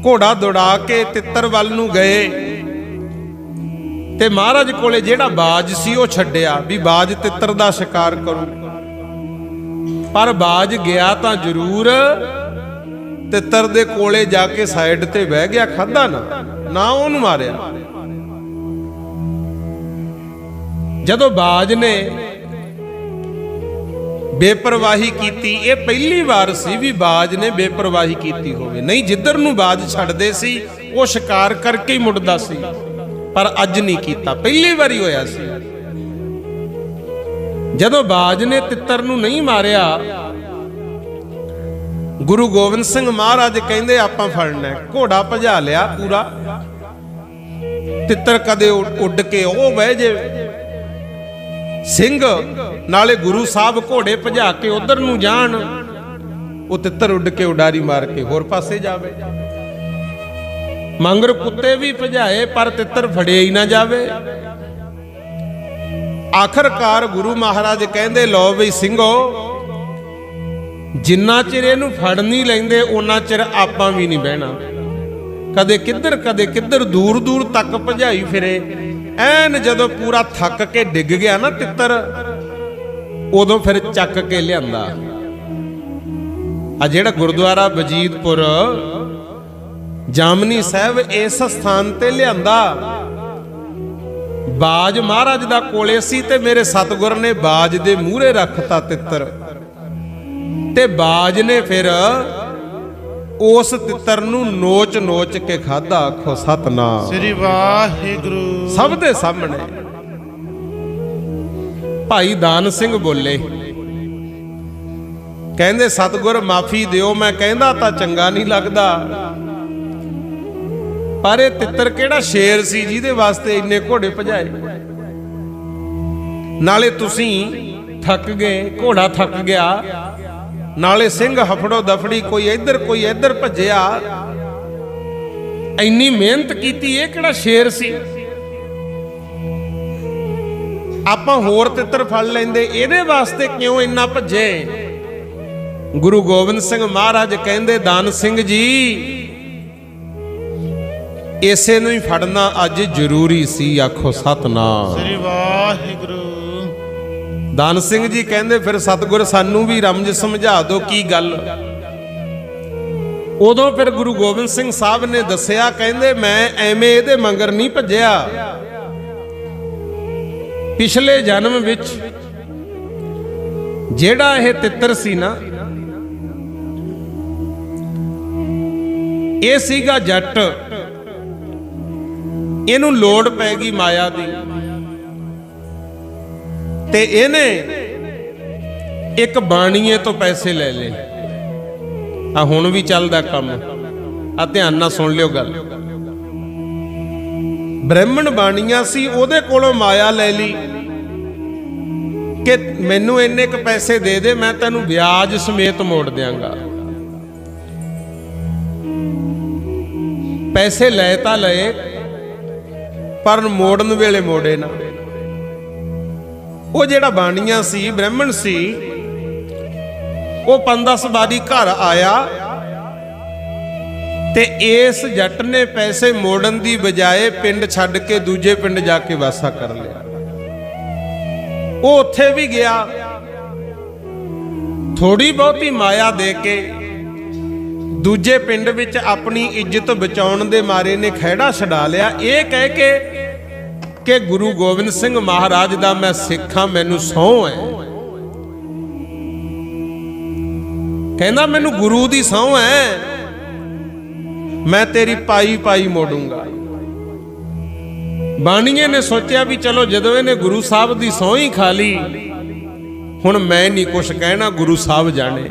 ਘੋੜਾ ਦੌੜਾ ਕੇ ਤਿੱਤਰ ਵੱਲ ਨੂੰ ਗਏ, ਤੇ ਮਹਾਰਾਜ ਕੋਲੇ ਜਿਹੜਾ ਬਾਜ ਸੀ ਉਹ ਛੱਡਿਆ ਵੀ ਬਾਜ ਤਿੱਤਰ ਦਾ ਸ਼ਿਕਾਰ ਕਰੂ। ਪਰ ਬਾਜ ਗਿਆ ਤਾਂ ਜ਼ਰੂਰ, ਤਿੱਤਰ ਦੇ ਕੋਲੇ ਜਾ ਕੇ ਸਾਈਡ ਤੇ ਬਹਿ ਗਿਆ, ਖਾਧਾ ਨਾ ਉਹਨੂੰ ਮਾਰਿਆ। ਜਦੋਂ ਬਾਜ ਨੇ ਬੇਪਰਵਾਹੀ ਕੀਤੀ, ਇਹ ਪਹਿਲੀ ਵਾਰ ਸੀ ਵੀ ਬਾਜ ਨੇ ਬੇਪਰਵਾਹੀ ਕੀਤੀ ਹੋਵੇ, ਨਹੀਂ ਜਿੱਧਰ ਨੂੰ ਬਾਜ ਛੱਡਦੇ ਸੀ ਉਹ ਸ਼ਿਕਾਰ ਕਰਕੇ ਹੀ ਮੁੜਦਾ ਸੀ, ਪਰ ਅੱਜ ਨਹੀਂ ਕੀਤਾ, ਪਹਿਲੀ ਵਾਰੀ ਹੋਇਆ ਸੀ। ਜਦੋਂ ਬਾਜ ਨੇ ਤਿੱਤਰ ਨੂੰ ਨਹੀਂ ਮਾਰਿਆ, ਗੁਰੂ ਗੋਬਿੰਦ ਸਿੰਘ ਮਹਾਰਾਜ ਕਹਿੰਦੇ ਆਪਾਂ ਫੜਨਾ। ਘੋੜਾ ਭਜਾ ਲਿਆ ਪੂਰਾ, ਤਿੱਤਰ ਕਦੇ ਉੱਡ ਕੇ ਉਹ ਬਹਿ ਜੇ ਸਿੰਘ, ਨਾਲੇ ਗੁਰੂ ਸਾਹਿਬ ਘੋੜੇ ਭਜਾ ਕੇ ਉਧਰ ਨੂੰ ਜਾਣ, ਉਹ ਤਿੱਤਰ ਉੱਡ ਕੇ ਉਡਾਰੀ ਮਾਰ ਕੇ ਹੋਰ ਪਾਸੇ ਜਾਵੇ। ਮੰਗਰ ਕੁੱਤੇ ਵੀ ਭਜਾਏ ਪਰ ਤਿੱਤਰ ਫੜਿਆ ਹੀ ਨਾ ਜਾਵੇ। ਆਖਰਕਾਰ ਗੁਰੂ ਮਹਾਰਾਜ ਕਹਿੰਦੇ ਲਓ ਬਈ ਸਿੰਘੋ, ਜਿੰਨਾ ਚਿਰ ਇਹਨੂੰ ਫੜ ਨਹੀਂ ਲੈਂਦੇ ਉਹਨਾਂ ਚਿਰ ਆਪਾਂ ਵੀ ਨਹੀਂ ਬਹਿਣਾ। ਕਦੇ ਕਿੱਧਰ ਦੂਰ ਦੂਰ ਤੱਕ ਭਜਾਈ ਫਿਰੇ। ਐਨ ਜਦੋਂ ਪੂਰਾ ਥੱਕ ਕੇ ਡਿੱਗ ਗਿਆ ਨਾ ਤਿੱਤਰ, ਉਦੋਂ ਫਿਰ ਚੱਕ ਕੇ ਲਿਆਂਦਾ। ਆ ਜਿਹੜਾ ਗੁਰਦੁਆਰਾ ਬਜੀਦਪੁਰ ਜਾਮਨੀ ਸਾਹਿਬ, ਇਸ ਸਥਾਨ ਤੇ ਲਿਆਂਦਾ। ਬਾਜ ਮਹਾਰਾਜ ਦਾ ਕੋਲੇ ਸੀ ਤੇ ਮੇਰੇ ਸਤਿਗੁਰ ਨੇ ਬਾਜ ਦੇ ਮੂਹਰੇ ਰੱਖਤਾ ਤਿੱਤਰ, ਤੇ ਬਾਜ ਨੇ ਫਿਰ ਉਸ ਤਿੱਤਰ ਨੂੰ ਨੋਚ ਨੋਚ ਕੇ ਖਾਧਾ। ਆਖੋ ਸਤਨਾਮ ਸ੍ਰੀ ਵਾਹਿਗੁਰੂ। ਸਭ ਦੇ ਸਾਹਮਣੇ ਭਾਈ ਦਾਨ ਸਿੰਘ ਬੋਲੇ, ਕਹਿੰਦੇ ਸਤਿਗੁਰ ਮਾਫੀ ਦਿਓ, ਮੈਂ ਕਹਿੰਦਾ ਤਾਂ ਚੰਗਾ ਨਹੀਂ ਲੱਗਦਾ, ਪਰ ਇਹ ਤਿੱਤਰ ਕਿਹੜਾ ਸ਼ੇਰ ਸੀ ਜਿਹਦੇ ਵਾਸਤੇ ਇੰਨੇ ਘੋੜੇ ਭਜਾਏ। ਨਾਲੇ ਤੁਸੀਂ ਥੱਕ ਗਏ, ਘੋੜਾ ਥੱਕ ਗਿਆ, ਨਾਲੇ ਸਿੰਘ ਹਫੜੋ ਦਫੜੀ ਕੋਈ ਇੱਧਰ ਭੱਜਿਆ, ਇੰਨੀ ਮਿਹਨਤ ਕੀਤੀ, ਇਹ ਕਿਹੜਾ ਸ਼ੇਰ ਸੀ। ਆਪਾਂ ਹੋਰ ਤਿੱਤਰ ਫੜ ਲੈਂਦੇ, ਇਹਦੇ ਵਾਸਤੇ ਕਿਉਂ ਇੰਨਾ ਭੱਜੇ। ਗੁਰੂ ਗੋਬਿੰਦ ਸਿੰਘ ਮਹਾਰਾਜ ਕਹਿੰਦੇ ਦਾਨ ਸਿੰਘ ਜੀ, ਇਸੇ ਨੂੰ ਹੀ ਫੜਨਾ ਅੱਜ ਜ਼ਰੂਰੀ ਸੀ। ਆਖੋ ਸਤਨਾਮ ਸ੍ਰੀ ਵਾਹਿਗੁਰੂ। ਦਾਨ ਸਿੰਘ ਜੀ ਕਹਿੰਦੇ ਫਿਰ ਸਤਿਗੁਰ ਸਾਨੂੰ ਵੀ ਰਮਜ ਸਮਝਾ ਦਿਓ ਕੀ ਗੱਲ। ਉਦੋਂ ਫਿਰ ਗੁਰੂ ਗੋਬਿੰਦ ਸਿੰਘ ਸਾਹਿਬ ਨੇ ਦੱਸਿਆ, ਕਹਿੰਦੇ ਮੈਂ ਐਵੇਂ ਇਹਦੇ ਮੰਗਰ ਨਹੀਂ ਭੱਜਿਆ। ਪਿਛਲੇ ਜਨਮ ਵਿੱਚ ਜਿਹੜਾ ਇਹ ਤਿੱਤਰ ਸੀ ਨਾ, ਇਹ ਸੀਗਾ ਜੱਟ, ਇਹਨੂੰ ਲੋੜ ਪੈ ਗਈ ਮਾਇਆ ਦੀ, ਤੇ ਇਹਨੇ ਇੱਕ ਬਾਣੀਏ ਤੋਂ ਪੈਸੇ ਲੈ ਲਏ। ਆ ਹੁਣ ਵੀ ਚੱਲਦਾ ਕੰਮ, ਆ ਧਿਆਨ ਨਾਲ ਸੁਣ ਲਿਓ ਗੱਲ। ਬ੍ਰਾਹਮਣ ਬਾਣੀਆ ਸੀ, ਉਹਦੇ ਕੋਲੋਂ ਮਾਇਆ ਲੈ ਲਈ ਕਿ ਮੈਨੂੰ ਇੰਨੇ ਕ ਪੈਸੇ ਦੇ ਦੇ, ਮੈਂ ਤੈਨੂੰ ਵਿਆਜ ਸਮੇਤ ਮੋੜ ਦਿਆਂਗਾ। ਪੈਸੇ ਲੈ ਤਾਂ ਲਏ, ਪਰ ਮੋੜਨ ਵੇਲੇ ਮੋੜੇ ਨਾ। ਉਹ ਜਿਹੜਾ ਬਾਣੀਆ ਸੀ, ਬ੍ਰਾਹਮਣ ਸੀ, ਉਹ 5-10 ਵਾਰੀ ਘਰ ਆਇਆ ਤੇ ਇਸ ਜੱਟ ਨੇ ਪੈਸੇ ਮੋੜਨ ਦੀ ਬਜਾਏ ਪਿੰਡ ਛੱਡ ਕੇ ਦੂਜੇ ਪਿੰਡ ਜਾ ਕੇ ਵਾਸਾ ਕਰ ਲਿਆ। ਉਹ ਉੱਥੇ ਵੀ ਗਿਆ, ਥੋੜੀ ਬਹੁਤੀ ਮਾਇਆ ਦੇ ਕੇ ਦੂਜੇ ਪਿੰਡ ਵਿੱਚ ਆਪਣੀ ਇੱਜ਼ਤ ਬਚਾਉਣ ਦੇ ਮਾਰੇ ਨੇ ਖਹਿੜਾ ਛਡਾ ਲਿਆ, ਇਹ ਕਹਿ ਕੇ ਕਿ ਗੁਰੂ ਗੋਬਿੰਦ ਸਿੰਘ ਮਹਾਰਾਜ ਦਾ ਮੈਂ ਸਿੱਖ ਹਾਂ, ਮੈਨੂੰ ਸਹੁੰ ਹੈ। ਕਹਿੰਦਾ ਮੈਨੂੰ ਗੁਰੂ ਦੀ ਸਹੁੰ ਹੈ, ਮੈਂ ਤੇਰੀ ਪਾਈ ਪਾਈ ਮੋੜੂੰਗਾ। ਬਾਣੀਏ ਨੇ ਸੋਚਿਆ ਵੀ ਚਲੋ ਜਦੋਂ ਇਹਨੇ ਗੁਰੂ ਸਾਹਿਬ ਦੀ ਸਹੁੰ ਹੀ ਖਾ ਲਈ, ਹੁਣ ਮੈਂ ਨਹੀਂ ਕੁਛ ਕਹਿਣਾ, ਗੁਰੂ ਸਾਹਿਬ ਜਾਣੇ।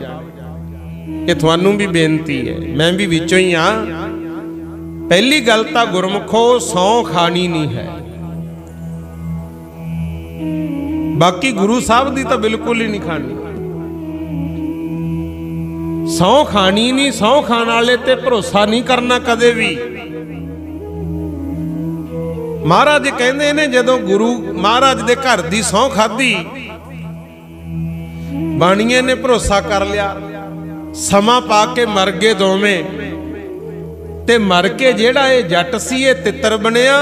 ਇਹ ਤੁਹਾਨੂੰ ਵੀ ਬੇਨਤੀ ਹੈ, ਮੈਂ ਵੀ ਵਿੱਚੋਂ ਹੀ ਆ। ਪਹਿਲੀ ਗੱਲ ਤਾਂ ਗੁਰਮੁਖੋ ਸਹੁੰ ਖਾਣੀ ਨਹੀਂ ਹੈ, ਬਾਕੀ ਗੁਰੂ ਸਾਹਿਬ ਦੀ ਤਾਂ ਬਿਲਕੁਲ ਹੀ ਨਹੀਂ ਖਾਣੀ। ਸਹੁੰ ਖਾਣੀ ਨਹੀਂ, ਸਹੁੰ ਖਾਣ ਵਾਲੇ ਤੇ ਭਰੋਸਾ ਨਹੀਂ ਕਰਨਾ ਕਦੇ ਵੀ। ਮਹਾਰਾਜ ਕਹਿੰਦੇ ਨੇ ਜਦੋਂ ਗੁਰੂ ਮਹਾਰਾਜ ਦੇ ਘਰ ਦੀ ਸਹੁੰ ਖਾਧੀ, ਬਾਣੀਏ ਨੇ ਭਰੋਸਾ ਕਰ ਲਿਆ, ਸਮਾਂ ਪਾ ਕੇ ਮਰ ਗਏ ਦੋਵੇਂ। ਤੇ ਮਰ ਕੇ ਜਿਹੜਾ ਇਹ ਜੱਟ ਸੀ ਇਹ ਤਿੱਤਰ ਬਣਿਆ,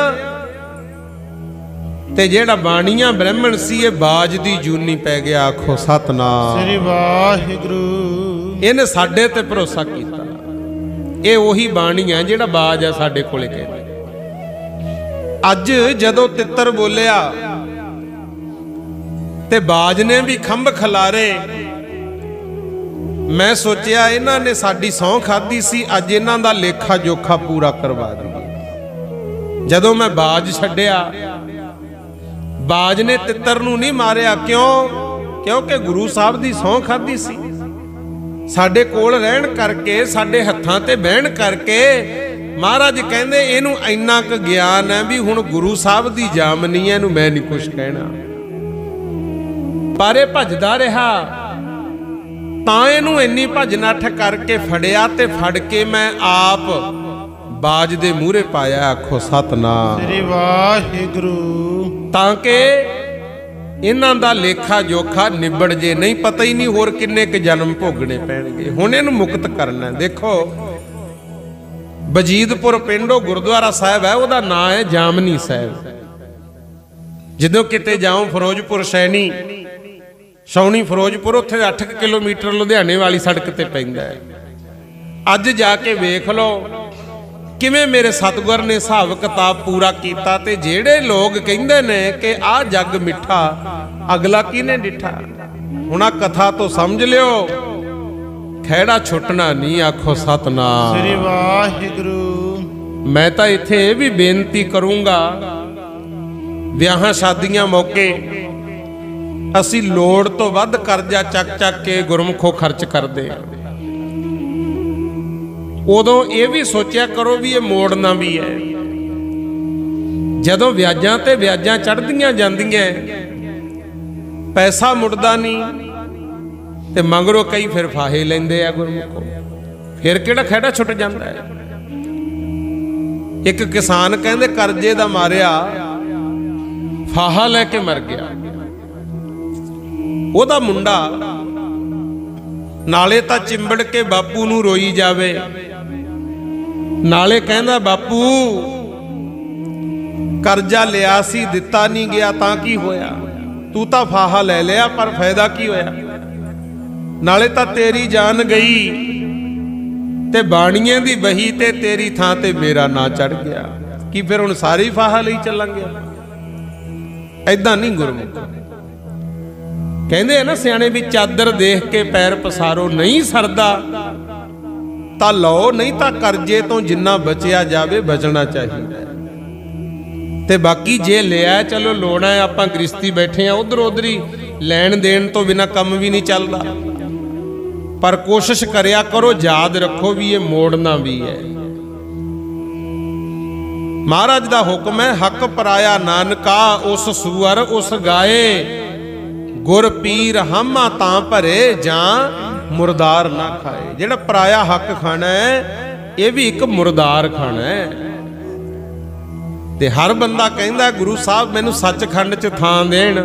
ਤੇ ਜਿਹੜਾ ਬਾਣੀਆਂ ਬ੍ਰਾਹਮਣ ਸੀ ਇਹ ਬਾਜ ਦੀ ਜੂਨੀ ਪੈ ਗਿਆ। ਆਖੋ ਸਤਨਾਮ ਸ੍ਰੀ ਵਾਹਿਗੁਰੂ। ਇਹਨੇ ਸਾਡੇ ਤੇ ਭਰੋਸਾ ਕੀਤਾ। ਇਹ ਉਹੀ ਬਾਣੀ ਹੈ ਜਿਹੜਾ ਬਾਜ ਆ ਸਾਡੇ ਕੋਲੇ ਕਹਿੰਦੇ। ਅੱਜ ਜਦੋਂ ਤਿੱਤਰ ਬੋਲਿਆ ਤੇ ਬਾਜ ਨੇ ਵੀ ਖੰਭ ਖਿਲਾਰੇ, ਮੈਂ ਸੋਚਿਆ ਇਹਨਾਂ ਨੇ ਸਾਡੀ ਸਹੁੰ ਖਾਧੀ ਸੀ, ਅੱਜ ਇਹਨਾਂ ਦਾ ਲੇਖਾ ਜੋਖਾ ਪੂਰਾ ਕਰਵਾ ਦੂੰਗਾ। ਜਦੋਂ ਮੈਂ ਬਾਜ ਛੱਡਿਆ, ਬਾਜ ਨੇ ਤਿੱਤਰ ਨੂੰ ਨਹੀਂ ਮਾਰਿਆ। ਕਿਉਂ? ਕਿਉਂਕਿ ਗੁਰੂ ਸਾਹਿਬ ਦੀ ਸਹੁੰ ਖਾਧੀ ਸੀ। ਸਾਡੇ ਕੋਲ ਰਹਿਣ ਕਰਕੇ, ਸਾਡੇ ਹੱਥਾਂ ਤੇ ਬਹਿਣ ਕਰਕੇ ਮਹਾਰਾਜ ਕਹਿੰਦੇ ਇਹਨੂੰ ਇੰਨਾ ਕੁ ਗਿਆਨ ਹੈ ਵੀ ਹੁਣ ਗੁਰੂ ਸਾਹਿਬ ਦੀ ਜਾਮਨੀ ਹੈ, ਇਹਨੂੰ ਮੈਂ ਨਹੀਂ ਕੁਛ ਕਹਿਣਾ। ਪਰ ਇਹ ਭੱਜਦਾ ਰਿਹਾ, ਤਾਂ ਇਹਨੂੰ ਇੰਨੀ ਭੱਜ ਨੱਠ ਕਰਕੇ ਫੜਿਆ, ਤੇ ਫੜ ਕੇ ਮੈਂ ਆਪ ਬਾਜ ਦੇ ਮੂਹਰੇ ਪਾਇਆ। ਆਖੋ ਸਤਨਾਮ ਸ੍ਰੀ ਵਾਹਿਗੁਰੂ। ਤਾਂ ਕਿ ਇਹਨਾਂ ਦਾ ਲੇਖਾ ਜੋਖਾ ਨਿਬੜ ਜੇ, ਨਹੀਂ ਪਤਾ ਹੀ ਨਹੀਂ ਹੋਰ ਕਿੰਨੇ ਕੁ ਜਨਮ ਭੋਗਣੇ ਪੈਣਗੇ। ਹੁਣ ਇਹਨੂੰ ਮੁਕਤ ਕਰਨਾ। ਦੇਖੋ ਬਜੀਦਪੁਰ ਪਿੰਡੋ ਗੁਰਦੁਆਰਾ ਸਾਹਿਬ ਹੈ, ਉਹਦਾ ਨਾਂ ਹੈ ਜਾਮਨੀ ਸਾਹਿਬ। ਜਦੋਂ ਕਿਤੇ ਜਾਓ ਫਿਰੋਜ਼ਪੁਰ ਸੈਣੀ ਸੌਣੀ ਫਿਰੋਜ਼ਪੁਰ, ਉੱਥੇ 8 ਕਿਲੋਮੀਟਰ ਲੁਧਿਆਣੇ ਵਾਲੀ ਸੜਕ ਤੇ ਪੈਂਦਾ ਹੈ। ਅੱਜ ਜਾ ਕੇ ਵੇਖ ਲਓ ਕਿਵੇਂ ਮੇਰੇ ਸਤਿਗੁਰ ਨੇ ਹਿਸਾਬ ਕਿਤਾਬ ਪੂਰਾ ਕੀਤਾ। ਤੇ ਜਿਹੜੇ ਲੋਕ ਕਹਿੰਦੇ ਨੇ ਕਿ ਆਹ ਜੱਗ ਮਿੱਠਾ, ਅਗਲਾ ਕਿਹਨੇ ਡਿੱਠਾ। ਹੁਣ ਆ ਕਥਾ ਤੋਂ ਸਮਝ ਲਿਓ, ਖਹਿੜਾ ਛੁੱਟਣਾ ਨਹੀਂ। ਆਖੋ ਸਤਨਾਮ ਸ੍ਰੀ ਵਾਹਿਗੁਰੂ। ਮੈਂ ਤਾਂ ਇੱਥੇ ਇਹ ਵੀ ਬੇਨਤੀ ਕਰੂੰਗਾ, ਵਿਆਹਾਂ ਸ਼ਾਦੀਆਂ ਮੌਕੇ ਅਸੀਂ ਲੋੜ ਤੋਂ ਵੱਧ ਕਰਜ਼ਾ ਚੱਕ ਚੱਕ ਕੇ ਗੁਰਮੁਖੋ ਖਰਚ ਕਰਦੇ ਹਾਂ। ਉਦੋਂ ਇਹ ਵੀ ਸੋਚਿਆ ਕਰੋ ਵੀ ਇਹ ਮੋੜਨਾ ਵੀ ਹੈ। ਜਦੋਂ ਵਿਆਜਾਂ ਤੇ ਵਿਆਜਾਂ ਚੜ੍ਹਦੀਆਂ ਜਾਂਦੀਆਂ, ਪੈਸਾ ਮੁੜਦਾ ਨਹੀਂ, ਤੇ ਮਗਰੋਂ ਕਈ ਫਿਰ ਫਾਹੇ ਲੈਂਦੇ ਆ ਗੁਰਮੁਖੋ। ਫਿਰ ਕਿਹੜਾ ਖਹਿੜਾ ਛੁੱਟ ਜਾਂਦਾ ਹੈ। ਇੱਕ ਕਿਸਾਨ ਕਹਿੰਦੇ ਕਰਜ਼ੇ ਦਾ ਮਾਰਿਆ ਫਾਹਾ ਲੈ ਕੇ ਮਰ ਗਿਆ। ਉਹਦਾ ਮੁੰਡਾ ਨਾਲੇ ਤਾਂ ਚਿੰਬੜ ਕੇ ਬਾਪੂ ਨੂੰ ਰੋਈ ਜਾਵੇ, ਨਾਲੇ ਕਹਿੰਦਾ ਬਾਪੂ ਕਰਜ਼ਾ ਲਿਆ ਸੀ ਦਿੱਤਾ ਨਹੀਂ ਗਿਆ ਤਾਂ ਕੀ ਹੋਇਆ, ਤੂੰ ਤਾਂ ਫਾਹਾ ਲੈ ਲਿਆ ਪਰ ਫਾਇਦਾ ਕੀ ਹੋਇਆ। ਨਾਲੇ ਤਾਂ ਤੇਰੀ ਜਾਨ ਗਈ ਤੇ ਬਾਣੀਆਂ ਦੀ ਬਹੀ ਤੇ ਤੇਰੀ ਥਾਂ ਤੇ ਮੇਰਾ ਨਾਂ ਚੜ ਗਿਆ। ਕੀ ਫਿਰ ਹੁਣ ਸਾਰੀ ਫਾਹਾ ਲਈ ਚੱਲਾਂਗੇ? ਐਦਾਂ ਨਹੀਂ ਗੁਰਮੁਖ ਕਹਿੰਦੇ ਆ ਨਾ ਸਿਆਣੇ ਵੀ, ਚਾਦਰ ਦੇਖ ਕੇ ਪੈਰ ਪਸਾਰੋ, ਨਹੀਂ ਸਰਦਾ ਤਾਂ ਲਓ, ਨਹੀਂ ਤਾਂ ਕਰਜ਼ੇ ਤੋਂ ਜਿੰਨਾ ਬਚਿਆ ਜਾਵੇ ਬਚਣਾ ਚਾਹੀਦਾ। ਤੇ ਬਾਕੀ ਜੇ ਲਿਆ ਚਲੋ ਲੋੜਾਂ ਹੈ, ਆਪਾਂ ਗ੍ਰਸਤੀ ਬੈਠੇ ਆ, ਉਧਰ ਉਧਰ ਹੀ ਲੈਣ ਦੇਣ ਤੋਂ ਬਿਨਾ ਕੰਮ ਵੀ ਨਹੀਂ ਚੱਲਦਾ। ਪਰ ਕੋਸ਼ਿਸ਼ ਕਰਿਆ ਕਰੋ, ਯਾਦ ਰੱਖੋ ਵੀ ਇਹ ਮੋੜਨਾ ਵੀ ਹੈ। ਮਹਾਰਾਜ ਦਾ ਹੁਕਮ ਹੈ, ਹੱਕ ਪਰਾਇਆ ਨਾਨਕਾ ਉਸ ਸੂਅਰ ਉਸ ਗਾਏ, ਗੁਰ ਪੀਰ ਹਾਮਾ ਤਾਂ ਭਰੇ ਜਾਂ ਮੁਰਦਾਰ ਨਾ ਖਾਏ। ਜਿਹੜਾ ਪਰਾਇਆ ਹੱਕ ਖਾਣਾ ਹੈ ਇਹ ਵੀ ਇੱਕ ਮੁਰਦਾਰ ਖਾਣਾ ਹੈ। ਤੇ ਹਰ ਬੰਦਾ ਕਹਿੰਦਾ ਗੁਰੂ ਸਾਹਿਬ ਮੈਨੂੰ ਸੱਚਖੰਡ 'ਚ ਥਾਂ ਦੇਣ,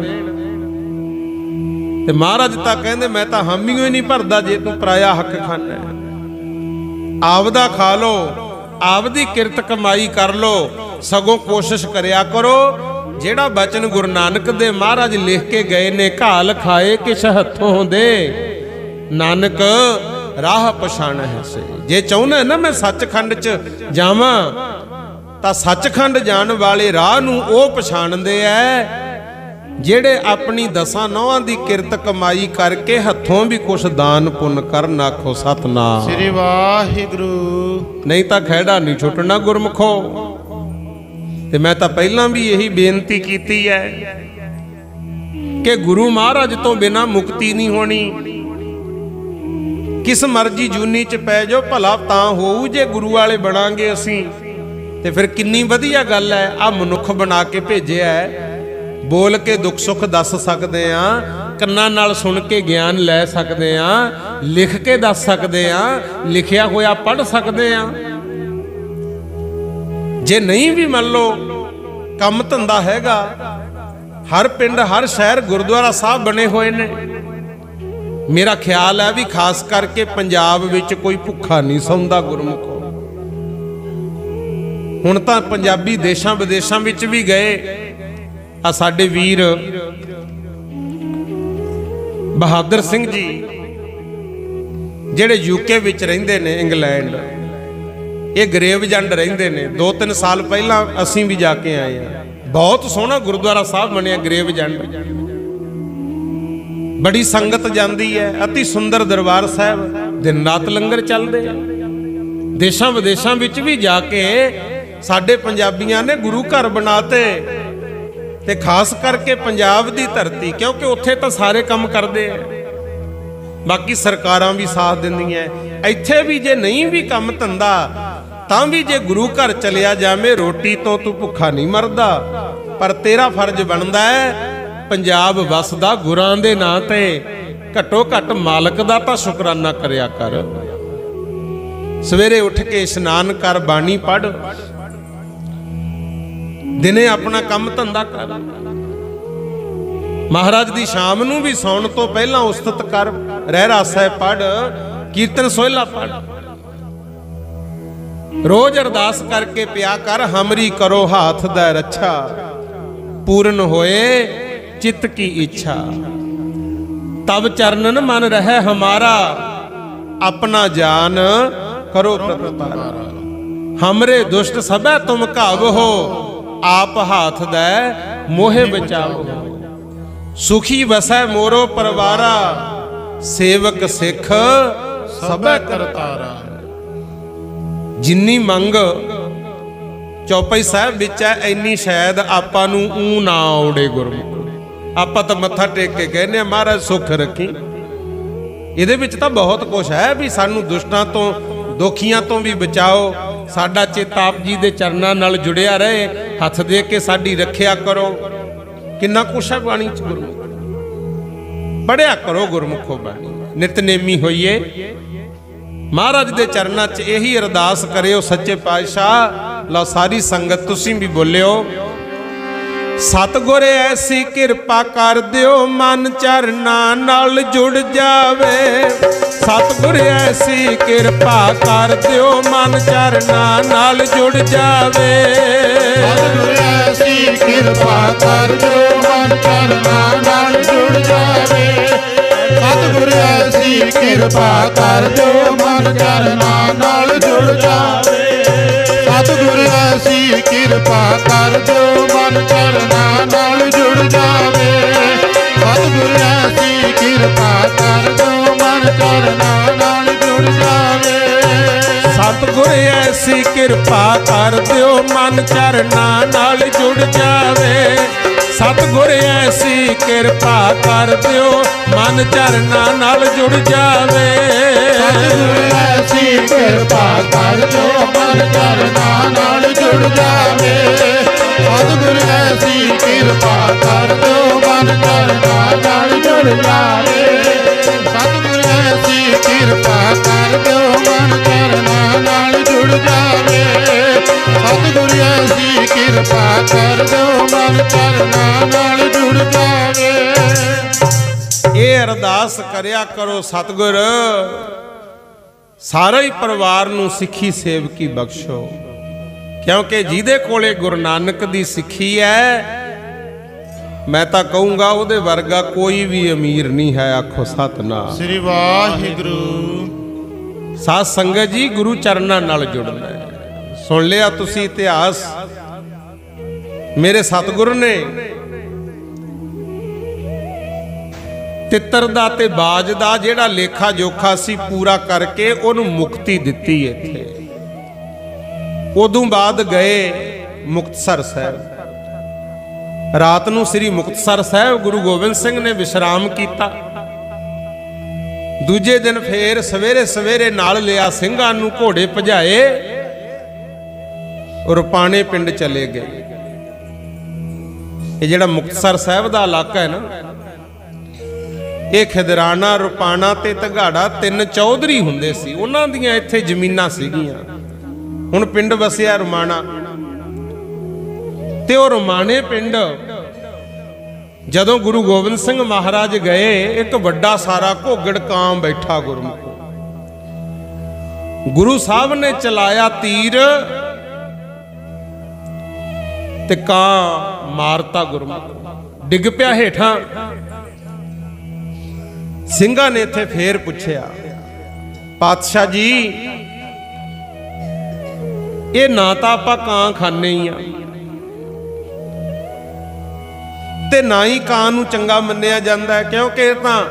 ਤੇ ਮਹਾਰਾਜ ਤਾਂ ਕਹਿੰਦੇ ਮੈਂ ਤਾਂ ਹਾਮੀਓ ਹੀ ਨਹੀਂ ਭਰਦਾ ਜੇ ਤੂੰ ਪਰਾਇਆ ਹੱਕ ਖਾਣਾ ਹੈ। ਆਪਦਾ ਖਾ ਲੋ, ਆਪਦੀ ਕਿਰਤ ਕਮਾਈ ਕਰ ਲੋ, ਸਗੋਂ ਕੋਸ਼ਿਸ਼ ਕਰਿਆ ਕਰੋ ਜਿਹੜਾ ਬਚਨ ਗੁਰੂ ਨਾਨਕ ਦੇ ਮਹਾਰਾਜ ਲਿਖ ਕੇ ਗਏ ਨੇ, ਘਾਲ ਖਾਏ ਕਿਛ ਹੱਥੋਂ ਦੇ, ਨਾਨਕ ਰਾਹ ਪਛਾਣ ਹੈ ਸੇ। ਜੇ ਚਾਹੁੰਦਾ ਨਾ ਮੈਂ ਸੱਚਖੰਡ 'ਚ ਜਾਵਾਂ ਤਾਂ ਸੱਚਖੰਡ ਜਾਣ ਵਾਲੇ ਰਾਹ ਨੂੰ ਉਹ ਪਛਾਣਦੇ ਐ ਜਿਹੜੇ ਆਪਣੀ ਦਸਾਂ ਨੌਹਾਂ ਦੀ ਕਿਰਤ ਕਮਾਈ ਕਰਕੇ ਹੱਥੋਂ ਵੀ ਕੁਛ ਦਾਨ ਪੁੰਨ ਕਰਨ। ਆਖੋ ਸਤਨਾਮ ਸ੍ਰੀ ਵਾਹਿਗੁਰੂ। ਨਹੀਂ ਤਾਂ ਖਹਿੜਾ ਨਹੀਂ ਛੁੱਟਣਾ ਗੁਰਮੁਖੋ। ਤੇ ਮੈਂ ਤਾਂ ਪਹਿਲਾਂ ਵੀ ਇਹੀ ਬੇਨਤੀ ਕੀਤੀ ਹੈ ਕਿ ਗੁਰੂ ਮਹਾਰਾਜ ਤੋਂ ਬਿਨਾਂ ਮੁਕਤੀ ਨਹੀਂ ਹੋਣੀ। ਕਿਸ ਮਰਜ਼ੀ ਜੂਨੀ 'ਚ ਪੈ ਜਾਓ, ਭਲਾ ਤਾਂ ਹੋਊ ਜੇ ਗੁਰੂ ਵਾਲੇ ਬਣਾਂਗੇ ਅਸੀਂ। ਤੇ ਫਿਰ ਕਿੰਨੀ ਵਧੀਆ ਗੱਲ ਹੈ, ਆ ਮਨੁੱਖ ਬਣਾ ਕੇ ਭੇਜਿਆ ਹੈ। ਬੋਲ ਕੇ ਦੁੱਖ ਸੁੱਖ ਦੱਸ ਸਕਦੇ ਆ, ਕੰਨਾਂ ਨਾਲ ਸੁਣ ਕੇ ਗਿਆਨ ਲੈ ਸਕਦੇ ਆ, ਲਿਖ ਕੇ ਦੱਸ ਸਕਦੇ ਆ, ਲਿਖਿਆ ਹੋਇਆ ਪੜ੍ਹ ਸਕਦੇ ਆ। ਜੇ ਨਹੀਂ ਵੀ ਮੰਨ ਲਓ ਕੰਮ ਧੰਦਾ ਹੈਗਾ, ਹਰ ਪਿੰਡ ਹਰ ਸ਼ਹਿਰ ਗੁਰਦੁਆਰਾ ਸਾਹਿਬ ਬਣੇ ਹੋਏ ਨੇ। ਮੇਰਾ ਖਿਆਲ ਹੈ ਵੀ ਖਾਸ ਕਰਕੇ ਪੰਜਾਬ ਵਿੱਚ ਕੋਈ ਭੁੱਖਾ ਨਹੀਂ ਸੌਂਦਾ ਗੁਰਮੁਖੋ। ਹੁਣ ਤਾਂ ਪੰਜਾਬੀ ਦੇਸ਼ਾਂ ਵਿਦੇਸ਼ਾਂ ਵਿੱਚ ਵੀ ਗਏ। ਆ ਸਾਡੇ ਵੀਰ ਬਹਾਦਰ ਸਿੰਘ ਜੀ ਜਿਹੜੇ ਯੂਕੇ ਵਿੱਚ ਰਹਿੰਦੇ ਨੇ, ਇੰਗਲੈਂਡ, ਇਹ ਗਰੇਵਜੰਡ ਰਹਿੰਦੇ ਨੇ। 2-3 ਸਾਲ ਪਹਿਲਾਂ ਅਸੀਂ ਵੀ ਜਾ ਕੇ ਆਏ ਆ। ਬਹੁਤ ਸੋਹਣਾ ਗੁਰਦੁਆਰਾ ਸਾਹਿਬ ਬਣਿਆ ਗਰੇਵਜੰਡ, ਬੜੀ ਸੰਗਤ ਜਾਂਦੀ ਹੈ, ਅਤੀ ਸੁੰਦਰ ਦਰਬਾਰ ਸਾਹਿਬ, ਦਿਨ ਰਾਤ ਲੰਗਰ ਚੱਲਦੇ ਆ। ਦੇਸ਼ਾਂ ਵਿਦੇਸ਼ਾਂ ਵਿੱਚ ਵੀ ਜਾ ਕੇ ਸਾਡੇ ਪੰਜਾਬੀਆਂ ਨੇ ਗੁਰੂ ਘਰ ਬਣਾਤੇ। ਤੇ ਖਾਸ ਕਰਕੇ ਪੰਜਾਬ ਦੀ ਧਰਤੀ, ਕਿਉਂਕਿ ਉੱਥੇ ਤਾਂ ਸਾਰੇ ਕੰਮ ਕਰਦੇ ਆ, ਬਾਕੀ ਸਰਕਾਰਾਂ ਵੀ ਸਾਥ ਦਿੰਦੀਆਂ। ਇੱਥੇ ਵੀ ਜੇ ਨਹੀਂ ਵੀ ਕੰਮ ਧੰਦਾ, ਤਾਂ ਵੀ ਜੇ ਗੁਰੂ ਘਰ ਚਲਿਆ ਜਾਵੇਂ, ਰੋਟੀ ਤੋਂ ਤੂੰ ਭੁੱਖਾ ਨਹੀਂ ਮਰਦਾ। ਪਰ ਤੇਰਾ ਫਰਜ਼ ਬਣਦਾ ਹੈ ਪੰਜਾਬ ਵਸਦਾ ਗੁਰਾਂ ਦੇ ਨਾਂ ਤੇ, ਘੱਟੋ ਘੱਟ ਮਾਲਕ ਦਾ ਤਾਂ ਸ਼ੁਕਰਾਨਾ ਕਰਿਆ ਕਰ। ਸਵੇਰੇ ਉੱਠ ਕੇ ਇਸ਼ਨਾਨ ਕਰ, ਬਾਣੀ ਪੜ੍ਹ, ਦਿਨੇ ਆਪਣਾ ਕੰਮ ਧੰਦਾ ਕਰ। ਮਹਾਰਾਜ ਦੀ ਸ਼ਾਮ ਨੂੰ ਵੀ ਸੌਣ ਤੋਂ ਪਹਿਲਾਂ ਉਸਤਤ ਕਰ, ਰਹਿਰਾਸ ਸਾਹਿਬ ਪੜ੍ਹ, ਕੀਰਤਨ ਸੋਹਿਲਾ ਪੜ੍ਹ, ਰੋਜ਼ ਅਰਦਾਸ ਕਰਕੇ ਪਿਆ ਕਰ, ਹਮਰੀ ਕਰੋ ਹਾਥ ਦਾ ਰੱਛਾ, ਪੂਰਨ ਹੋਏ ਚਿੱਤ ਕੀ ਇੱਛਾ। ਤਬ ਚਰਨਨ ਮਨ ਰਹਿ ਹਮਾਰਾ, ਆਪਣਾ ਜਾਨ ਕਰੋ ਪ੍ਰਤਪਾਰਾ। ਹਮਰੇ ਦੁਸ਼ਟ ਸਭੈ ਤੁਮ ਘਾਵ ਹੋ, ਆਪ ਹਾਥ ਦੈ ਮੋਹਿ ਬਚਾਵੋ। ਸੁਖੀ ਵਸੈ ਮੋਰੋ ਪਰਵਾਰਾ, ਸੇਵਕ ਸਿੱਖ ਸਭੈ ਕਰਤਾਰਾ। ਜਿੰਨੀ ਮੰਗ ਚੌਪਈ ਸਾਹਿਬ ਵਿੱਚ ਹੈ, ਇੰਨੀ ਸ਼ਾਇਦ ਆਪਾਂ ਨੂੰ ਊ ਨਾ ਆਉੜੇ ਗੁਰਮੁਖ। ਆਪਾਂ ਤਾਂ ਮੱਥਾ ਟੇਕ ਕੇ ਕਹਿੰਦੇ ਆ ਮਹਾਰਾਜ ਸੁੱਖ ਰੱਖੀ। ਇਹਦੇ ਵਿੱਚ ਤਾਂ ਬਹੁਤ ਕੁਝ ਹੈ ਵੀ ਸਾਨੂੰ ਦੁਸ਼ਟਾਂ ਤੋਂ, ਦੋਖੀਆਂ ਤੋਂ ਵੀ ਬਚਾਓ, ਸਾਡਾ ਚਿੱਤ ਆਪ ਜੀ ਦੇ ਚਰਨਾਂ ਨਾਲ ਜੁੜਿਆ ਰਹੇ, ਹੱਥ ਦੇ ਕੇ ਸਾਡੀ ਰੱਖਿਆ ਕਰੋ। ਕਿੰਨਾ ਕੁਛ ਹੈ ਬਾਣੀ ਚ ਗੁਰਮੁਖ। ਪੜਿਆ ਕਰੋ ਗੁਰਮੁਖੋ ਬਾਣੀ, ਨਿਤਨੇਮੀ ਹੋਈਏ। ਮਹਾਰਾਜ ਦੇ ਚਰਨਾਂ 'ਚ ਇਹੀ ਅਰਦਾਸ ਕਰਿਓ ਸੱਚੇ ਪਾਤਸ਼ਾਹ। ਲਓ ਸਾਰੀ ਸੰਗਤ ਤੁਸੀਂ ਵੀ ਬੋਲਿਓ, ਸਤਿਗੁਰ ਐਸੀ ਕਿਰਪਾ ਕਰ ਦਿਓ, ਮਨ ਚਰਨਾਂ ਨਾਲ ਜੁੜ ਜਾਵੇ। ਸਤਿਗੁਰ ਐਸੀ ਕਿਰਪਾ ਕਰ ਦਿਓ, ਮਨ ਚਰਨਾਂ ਨਾਲ ਜੁੜ ਜਾਵੇ। ਸਤਿਗੁਰ ਐਸੀ ਕਿਰਪਾ ਕਰ ਦਿਓ, ਮਨ ਚਰਨਾਂ ਨਾਲ ਜੁੜ ਜਾਵੇ। ਸਤਿਗੁਰ ਐਸੀ ਕਿਰਪਾ ਕਰ ਦਿਓ, ਮਨ ਚਰਨਾਂ ਨਾਲ ਜੁੜ ਜਾਵੇ। ਸਤਿਗੁਰ ਐਸੀ ਕਿਰਪਾ ਕਰ ਦਿਓ, ਮਨ ਚਰਨਾਂ ਨਾਲ ਜੁੜ ਜਾਵੇ। ਸਤਿਗੁਰ ਐਸੀ ਕਿਰਪਾ ਕਰ ਦਿਓ, ਮਨ ਚਰਨਾਂ ਨਾਲ ਜੁੜ ਜਾਵੇ। ਸਤਿਗੁਰ ਐਸੀ ਕਿਰਪਾ ਕਰ ਦਿਓ, ਮਨ ਚਰਨਾਂ ਨਾਲ ਜੁੜ ਜਾਵੇ। ਸਤਿਗੁਰ ਐਸੀ ਕਿਰਪਾ ਕਰ ਦਿਓ, ਮਨ ਚਰਨਾਂ ਨਾਲ ਜੁੜ ਜਾਵੇ। ਸਤਿਗੁਰ ਐਸੀ ਕਿਰਪਾ ਕਰ ਦਿਓ, ਮਨ ਚਰਨਾਂ ਨਾਲ ਜੁੜ ਜਾਵੇ। ਸਤਿਗੁਰ ਐਸੀ ਕਿਰਪਾ ਕਰ ਦਿਓ, ਮਨ ਚਰਨਾਂ ਨਾਲ ਜੁੜ ਜਾਵੇ। ਸਤਿਗੁਰ ਐਸੀ ਕਿਰਪਾ ਕਰ ਦਿਓ, ਮਨ ਚਰਨਾਂ ਨਾਲ ਜੁੜ ਜਾਵੇ। ਸਤਿਗੁਰ ਐਸੀ ਕਿਰਪਾ ਕਰ ਦਿਓ, ਮਨ ਚਰਨਾਂ ਨਾਲ ਜੁੜ ਜਾਵੇ। ਇਹ ਅਰਦਾਸ ਕਰਿਆ ਕਰੋ, ਸਤਿਗੁਰ ਸਾਰਾ ਹੀ ਪਰਿਵਾਰ ਨੂੰ ਸਿੱਖੀ ਸੇਵਕੀ ਬਖਸ਼ੋ, ਕਿਉਂਕਿ ਜਿਹਦੇ ਕੋਲੇ ਗੁਰੂ ਨਾਨਕ ਦੀ ਸਿੱਖੀ ਹੈ, ਮੈਂ ਤਾਂ ਕਹੂੰਗਾ ਉਹਦੇ ਵਰਗਾ ਕੋਈ ਵੀ ਅਮੀਰ ਨਹੀਂ ਹੈ। ਆਖੋ ਸਤਿਨਾਮ ਸ੍ਰੀ ਵਾਹਿਗੁਰੂ। ਸਾਧ ਸੰਗਤ ਜੀ, ਗੁਰੂ ਚਰਨਾਂ ਨਾਲ ਜੁੜਨਾ ਹੈ। ਸੁਣ ਲਿਆ ਤੁਸੀਂ ਇਤਿਹਾਸ, ਮੇਰੇ ਸਤਿਗੁਰੂ ਨੇ ਤਿੱਤਰ ਦਾ ਤੇ ਬਾਜ ਦਾ ਜਿਹੜਾ ਲੇਖਾ ਜੋਖਾ ਸੀ ਪੂਰਾ ਕਰਕੇ ਉਹਨੂੰ ਮੁਕਤੀ ਦਿੱਤੀ। ਇੱਥੇ ਉਦੋਂ ਬਾਅਦ ਗਏ ਮੁਕਤਸਰ ਸਾਹਿਬ। ਰਾਤ ਨੂੰ ਸ੍ਰੀ ਮੁਕਤਸਰ ਸਾਹਿਬ ਗੁਰੂ ਗੋਬਿੰਦ ਸਿੰਘ ਨੇ ਵਿਸ਼ਰਾਮ ਕੀਤਾ। ਦੂਜੇ ਦਿਨ ਫੇਰ ਸਵੇਰੇ ਸਵੇਰੇ ਨਾਲ ਲਿਆ ਸਿੰਘਾਂ ਨੂੰ, ਘੋੜੇ ਭਜਾਏ, ਰੁਪਾਣੇ ਪਿੰਡ ਚਲੇ ਗਏ। ਇਹ ਜਿਹੜਾ ਮੁਕਤਸਰ ਸਾਹਿਬ ਦਾ ਇਲਾਕਾ ਹੈ ਨਾ, ਇਹ ਖਿਦਰਾਣਾ, ਰੁਪਾਣਾ ਤੇ ਤਗਾੜਾ ਤਿੰਨ ਚੌਧਰੀ ਹੁੰਦੇ ਸੀ, ਉਹਨਾਂ ਦੀਆਂ ਇੱਥੇ ਜ਼ਮੀਨਾਂ ਸੀਗੀਆਂ। ਹੁਣ ਪਿੰਡ ਵਸਿਆ ਰੁਮਾਣਾ, ਤੇ ਉਹ ਰੁਮਾਣੇ ਪਿੰਡ ਜਦੋਂ ਗੁਰੂ ਗੋਬਿੰਦ ਸਿੰਘ ਮਹਾਰਾਜ ਗਏ, ਇੱਕ ਵੱਡਾ ਸਾਰਾ ਘੋਗੜ ਕਾਂ ਬੈਠਾ ਗੁਰਮੁਖ। ਗੁਰੂ ਸਾਹਿਬ ਨੇ ਚਲਾਇਆ ਤੀਰ ਤੇ ਕਾਂ ਮਾਰਤਾ ਗੁਰਮੁਖ, ਡਿੱਗ ਪਿਆ ਹੇਠਾਂ। ਸਿੰਘਾਂ ਨੇ ਇੱਥੇ ਫੇਰ ਪੁੱਛਿਆ, ਪਾਤਸ਼ਾਹ ਜੀ ਇਹ ਨਾ ਤਾਂ ਆਪਾਂ ਕਾਂ ਖਾਣੇ ਹੀ ਆ, ਤੇ ਨਾ ਹੀ ਕਾਂ ਨੂੰ ਚੰਗਾ ਮੰਨਿਆ ਜਾਂਦਾ ਹੈ, ਕਿਉਂਕਿ ਇਹ ਤਾਂ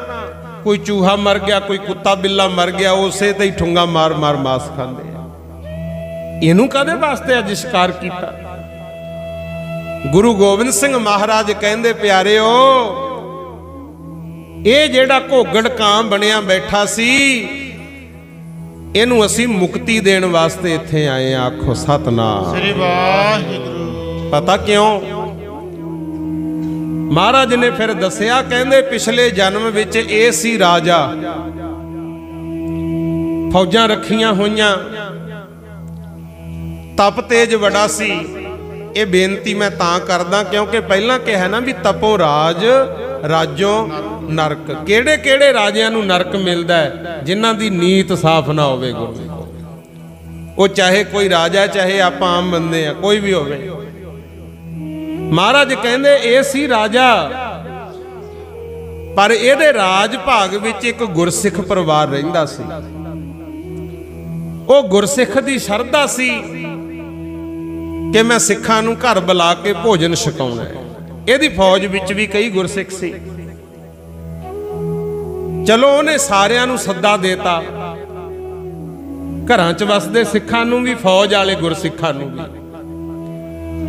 ਕੋਈ ਚੂਹਾ ਮਰ ਗਿਆ, ਕੋਈ ਕੁੱਤਾ ਬਿੱਲਾ ਮਰ ਗਿਆ, ਉਸੇ ਤੇ ਹੀ ਠੁੰਗਾ ਮਾਰ ਮਾਰ ਮਾਸ ਖਾਂਦੇ ਆ। ਇਹਨੂੰ ਕਾਹਦੇ ਵਾਸਤੇ ਅੱਜ ਸ਼ਿਕਾਰ ਕੀਤਾ? ਗੁਰੂ ਗੋਬਿੰਦ ਸਿੰਘ ਮਹਾਰਾਜ ਕਹਿੰਦੇ, ਪਿਆਰਿਓ, ਇਹ ਜਿਹੜਾ ਘੋਗੜ ਕਾਂ ਬਣਿਆ ਬੈਠਾ ਸੀ, ਇਹਨੂੰ ਅਸੀਂ ਮੁਕਤੀ ਦੇਣ ਵਾਸਤੇ ਇੱਥੇ ਆਏ ਆ। ਆਖੋ ਸਤਿਨਾਮ ਸ੍ਰੀ ਵਾਹਿਗੁਰੂ। ਪਤਾ ਕਿਉਂ? ਮਹਾਰਾਜ ਨੇ ਫਿਰ ਦੱਸਿਆ, ਕਹਿੰਦੇ ਪਿਛਲੇ ਜਨਮ ਵਿੱਚ ਇਹ ਸੀ ਰਾਜਾ, ਫੌਜਾਂ ਰੱਖੀਆਂ ਹੋਈਆਂ, ਤਪ ਤੇਜ ਬੜਾ ਸੀ। ਇਹ ਬੇਨਤੀ ਮੈਂ ਤਾਂ ਕਰਦਾ ਕਿਉਂਕਿ ਪਹਿਲਾਂ ਕਿਹਾ ਨਾ ਵੀ ਤਪੋਂ ਰਾਜ, ਰਾਜੋਂ ਨਰਕ। ਕਿਹੜੇ ਕਿਹੜੇ ਰਾਜਿਆਂ ਨੂੰ ਨਰਕ ਮਿਲਦਾ ਹੈ? ਜਿਨ੍ਹਾਂ ਦੀ ਨੀਤ ਸਾਫ਼ ਨਾ ਹੋਵੇ ਗੁਰੂ। ਉਹ ਚਾਹੇ ਕੋਈ ਰਾਜਾ, ਚਾਹੇ ਆਪਾਂ ਆਮ ਬੰਦੇ ਆ, ਕੋਈ ਵੀ ਹੋਵੇ। ਮਹਾਰਾਜ ਕਹਿੰਦੇ ਇਹ ਸੀ ਰਾਜਾ, ਪਰ ਇਹਦੇ ਰਾਜ ਭਾਗ ਵਿੱਚ ਇੱਕ ਗੁਰਸਿੱਖ ਪਰਿਵਾਰ ਰਹਿੰਦਾ ਸੀ। ਉਹ ਗੁਰਸਿੱਖ ਦੀ ਸ਼ਰਧਾ ਸੀ ਕਿ ਮੈਂ ਸਿੱਖਾਂ ਨੂੰ ਘਰ ਬੁਲਾ ਕੇ ਭੋਜਨ ਛਕਾਉਣਾ ਹੈ। ਇਹਦੀ ਫੌਜ ਵਿੱਚ ਵੀ ਕਈ ਗੁਰਸਿੱਖ ਸੀ। ਚਲੋ ਉਹਨੇ ਸਾਰਿਆਂ ਨੂੰ ਸੱਦਾ ਦੇਤਾ, ਘਰਾਂ 'ਚ ਵਸਦੇ ਸਿੱਖਾਂ ਨੂੰ ਵੀ, ਫੌਜ ਵਾਲੇ ਗੁਰਸਿੱਖਾਂ ਨੂੰ ਵੀ।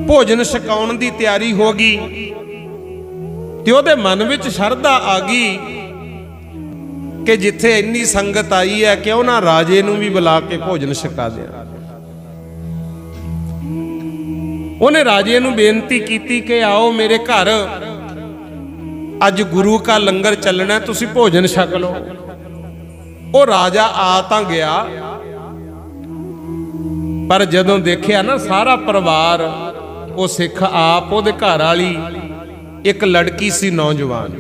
ਭੋਜਨ ਛਕਾਉਣ ਦੀ ਤਿਆਰੀ ਹੋ ਗਈ ਤੇ ਉਹਦੇ ਮਨ ਵਿੱਚ ਸ਼ਰਧਾ ਆ ਗਈ ਕਿ ਜਿੱਥੇ ਇੰਨੀ ਸੰਗਤ ਆਈ ਹੈ, ਕਿਉਂ ਨਾ ਰਾਜੇ ਨੂੰ ਵੀ ਬੁਲਾ ਕੇ ਭੋਜਨ ਛਕਾ ਦਿਆਂ। ਉਹਨੇ ਰਾਜੇ ਨੂੰ ਬੇਨਤੀ ਕੀਤੀ ਕਿ ਆਓ ਮੇਰੇ ਘਰ, ਅੱਜ ਗੁਰੂ ਕਾ ਲੰਗਰ ਚੱਲਣਾ, ਤੁਸੀਂ ਭੋਜਨ ਛਕ ਲਓ। ਉਹ ਰਾਜਾ ਆ ਤਾਂ ਗਿਆ, ਪਰ ਜਦੋਂ ਦੇਖਿਆ ਨਾ ਸਾਰਾ ਪਰਿਵਾਰ, ਉਹ ਸਿੱਖ ਆਪ, ਉਹਦੇ ਘਰ ਵਾਲੀ, ਇੱਕ ਲੜਕੀ ਸੀ ਨੌਜਵਾਨ।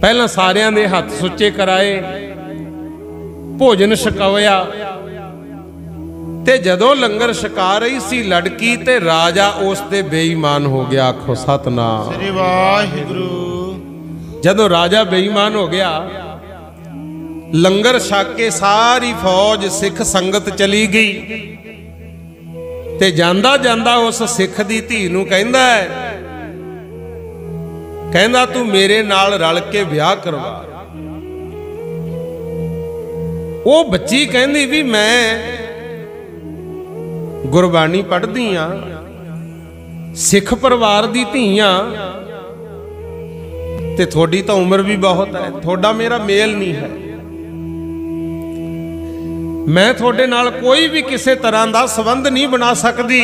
ਪਹਿਲਾਂ ਸਾਰਿਆਂ ਦੇ ਹੱਥ ਸੁੱਚੇ ਕਰਾਏ, ਭੋਜਨ ਛਕਾਇਆ, ਤੇ ਜਦੋਂ ਲੰਗਰ ਛਕਾ ਰਹੀ ਸੀ ਲੜਕੀ, ਤੇ ਰਾਜਾ ਉਸ ਤੇ ਬੇਈਮਾਨ ਹੋ ਗਿਆ। ਆਖੋ ਸਤਿਨਾਮ ਸ੍ਰੀ ਵਾਹਿਗੁਰੂ। ਜਦੋਂ ਰਾਜਾ ਬੇਈਮਾਨ ਹੋ ਗਿਆ, ਲੰਗਰ ਛਕ ਕੇ ਸਾਰੀ ਫੌਜ ਸਿੱਖ ਸੰਗਤ ਚਲੀ ਗਈ, ਤੇ ਜਾਂਦਾ ਜਾਂਦਾ ਉਸ ਸਿੱਖ ਦੀ ਧੀ ਨੂੰ ਕਹਿੰਦਾ ਤੂੰ ਮੇਰੇ ਨਾਲ ਰਲ ਕੇ ਵਿਆਹ ਕਰਵਾ। ਉਹ ਬੱਚੀ ਕਹਿੰਦੀ ਵੀ ਮੈਂ ਗੁਰਬਾਣੀ ਪੜ੍ਹਦੀ ਆ, ਸਿੱਖ ਪਰਿਵਾਰ ਦੀ ਧੀ ਆ, ਤੇ ਤੁਹਾਡੀ ਤਾਂ ਉਮਰ ਵੀ ਬਹੁਤ ਹੈ, ਤੁਹਾਡਾ ਮੇਰਾ ਮੇਲ ਨਹੀਂ ਹੈ, ਮੈਂ ਤੁਹਾਡੇ ਨਾਲ ਕੋਈ ਵੀ ਕਿਸੇ ਤਰ੍ਹਾਂ ਦਾ ਸੰਬੰਧ ਨਹੀਂ ਬਣਾ ਸਕਦੀ।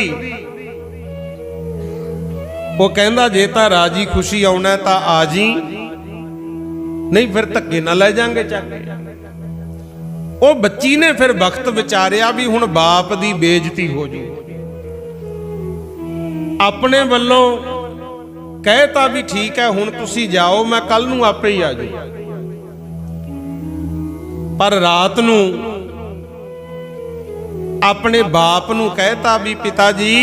ਉਹ ਕਹਿੰਦਾ ਜੇ ਤਾਂ ਰਾਜੀ ਖੁਸ਼ੀ ਆਉਣਾ ਤਾਂ ਆ ਜੀ, ਨਹੀਂ ਫਿਰ ਧੱਕੇ ਨਾ ਲੈ ਜਾਾਂਗੇ ਚੱਕ ਕੇ। ਉਹ ਬੱਚੀ ਨੇ ਫਿਰ ਵਕਤ ਵਿਚਾਰਿਆ ਵੀ ਹੁਣ ਬਾਪ ਦੀ ਬੇਇੱਜ਼ਤੀ ਹੋ ਜੂ, ਆਪਣੇ ਵੱਲੋਂ ਕਹਿਤਾ ਵੀ ਠੀਕ ਹੈ ਹੁਣ ਤੁਸੀਂ ਜਾਓ, ਮੈਂ ਕੱਲ ਨੂੰ ਆਪੇ ਹੀ ਆ ਜੂ। पर रात नू अपने बाप नू कहता भी पिता जी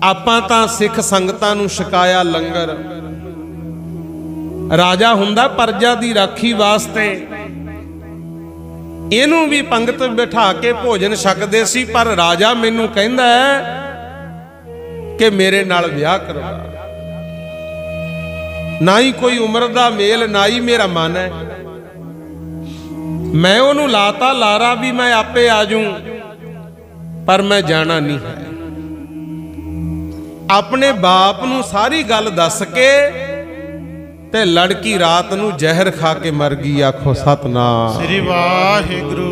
आपां तां सिख संगतां नू छकाया लंगर, राजा हुंदा प्रजा दी राखी वास्ते इनू भी पंगत बिठा के भोजन छकदे सी, पर राजा मैनू कहंदा है कि मेरे नाल विआह करवा। ना ही कोई उम्र दा मेल, ना ही मेरा मन है। मैं ओनू लाता लारा भी मैं आपे आ जाऊं, पर मैं जाना नहीं है। अपने बाप नू सारी गल दस के ते लड़की रात नू जहर खा के मर गई। आखो सतनाम श्री वाहिगुरु।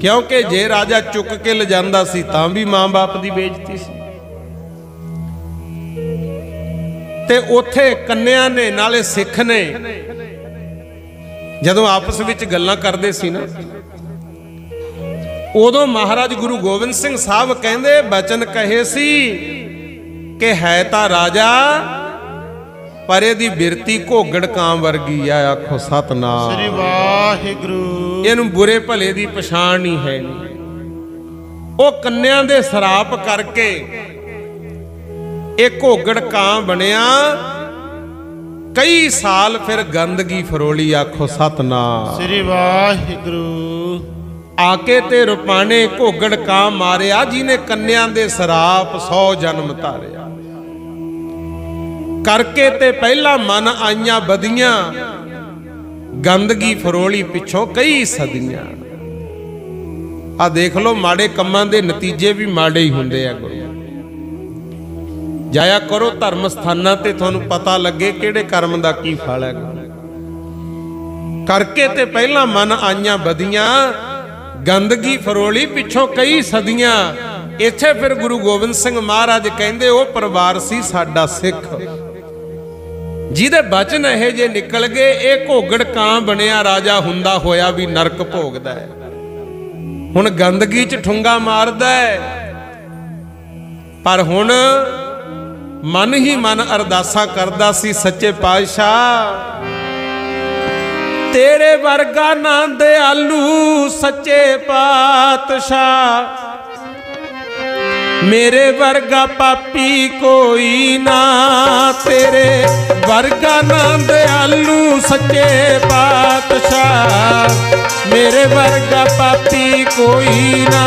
क्योंकि जे राजा चुक के ले जांदा सी तां भी मां बाप दी बेइज्जती सी। ते उथे कन्या ने नाले सिख ने जदों आपस विच गल्लां करदे सी ना, उदों महाराज गुरु गोबिंद सिंह साहब कहंदे बचन कहे सी कि है तां राजा पर इहदी बिरती घोगड़ कां वर्गी आ। आखो सतनाम श्री वाहिगुरु। इहनूं बुरे भले दी पछाण ही है नहीं। ओ कन्या दे सराप करके एक घोगड़ कां बनिया। कई साल फिर गंदगी फरोली। आखो सतनाम श्री वाहिगुरु। आके ते रुपाने घोगड़ कां मारिया, जिने कन्या दे सराप 100 जन्म तारिया। करके ते पहला मन आईयां बदियां, गंदगी फरोली पिछों कई सदियां। आ देख लो माड़े कम्मां दे नतीजे भी माड़े ही हुंदे आ। गुरु जाया करो धर्म स्थानां ते, तुहानूं पता लगे किहड़े कर्म दा की फल है। करके ते पहला मन आईयां बदियां, गंदगी फरोली पिछों कई सदियां। इत्थे फिर गुरु गोबिंद सिंह महाराज कहंदे ओ परिवार सी साडा सिख, जिहदे बचन इहे जे निकल गए, ये घोगड़ कां बनिया राजा हुंदा होया भी नरक भोगदा है। हुण गंदगी च ठुंगा मारदा है, पर हुण मन ही मन अरदासा करदा सी सच्चे पातशाह तेरे वर्गा ना दयालू सच्चे पातशाह, मेरे वर्गा पापी कोई ना, तेरे वर्गा ना दयालू सच्चे पातशाह, मेरे वर्गा पापी कोई ना।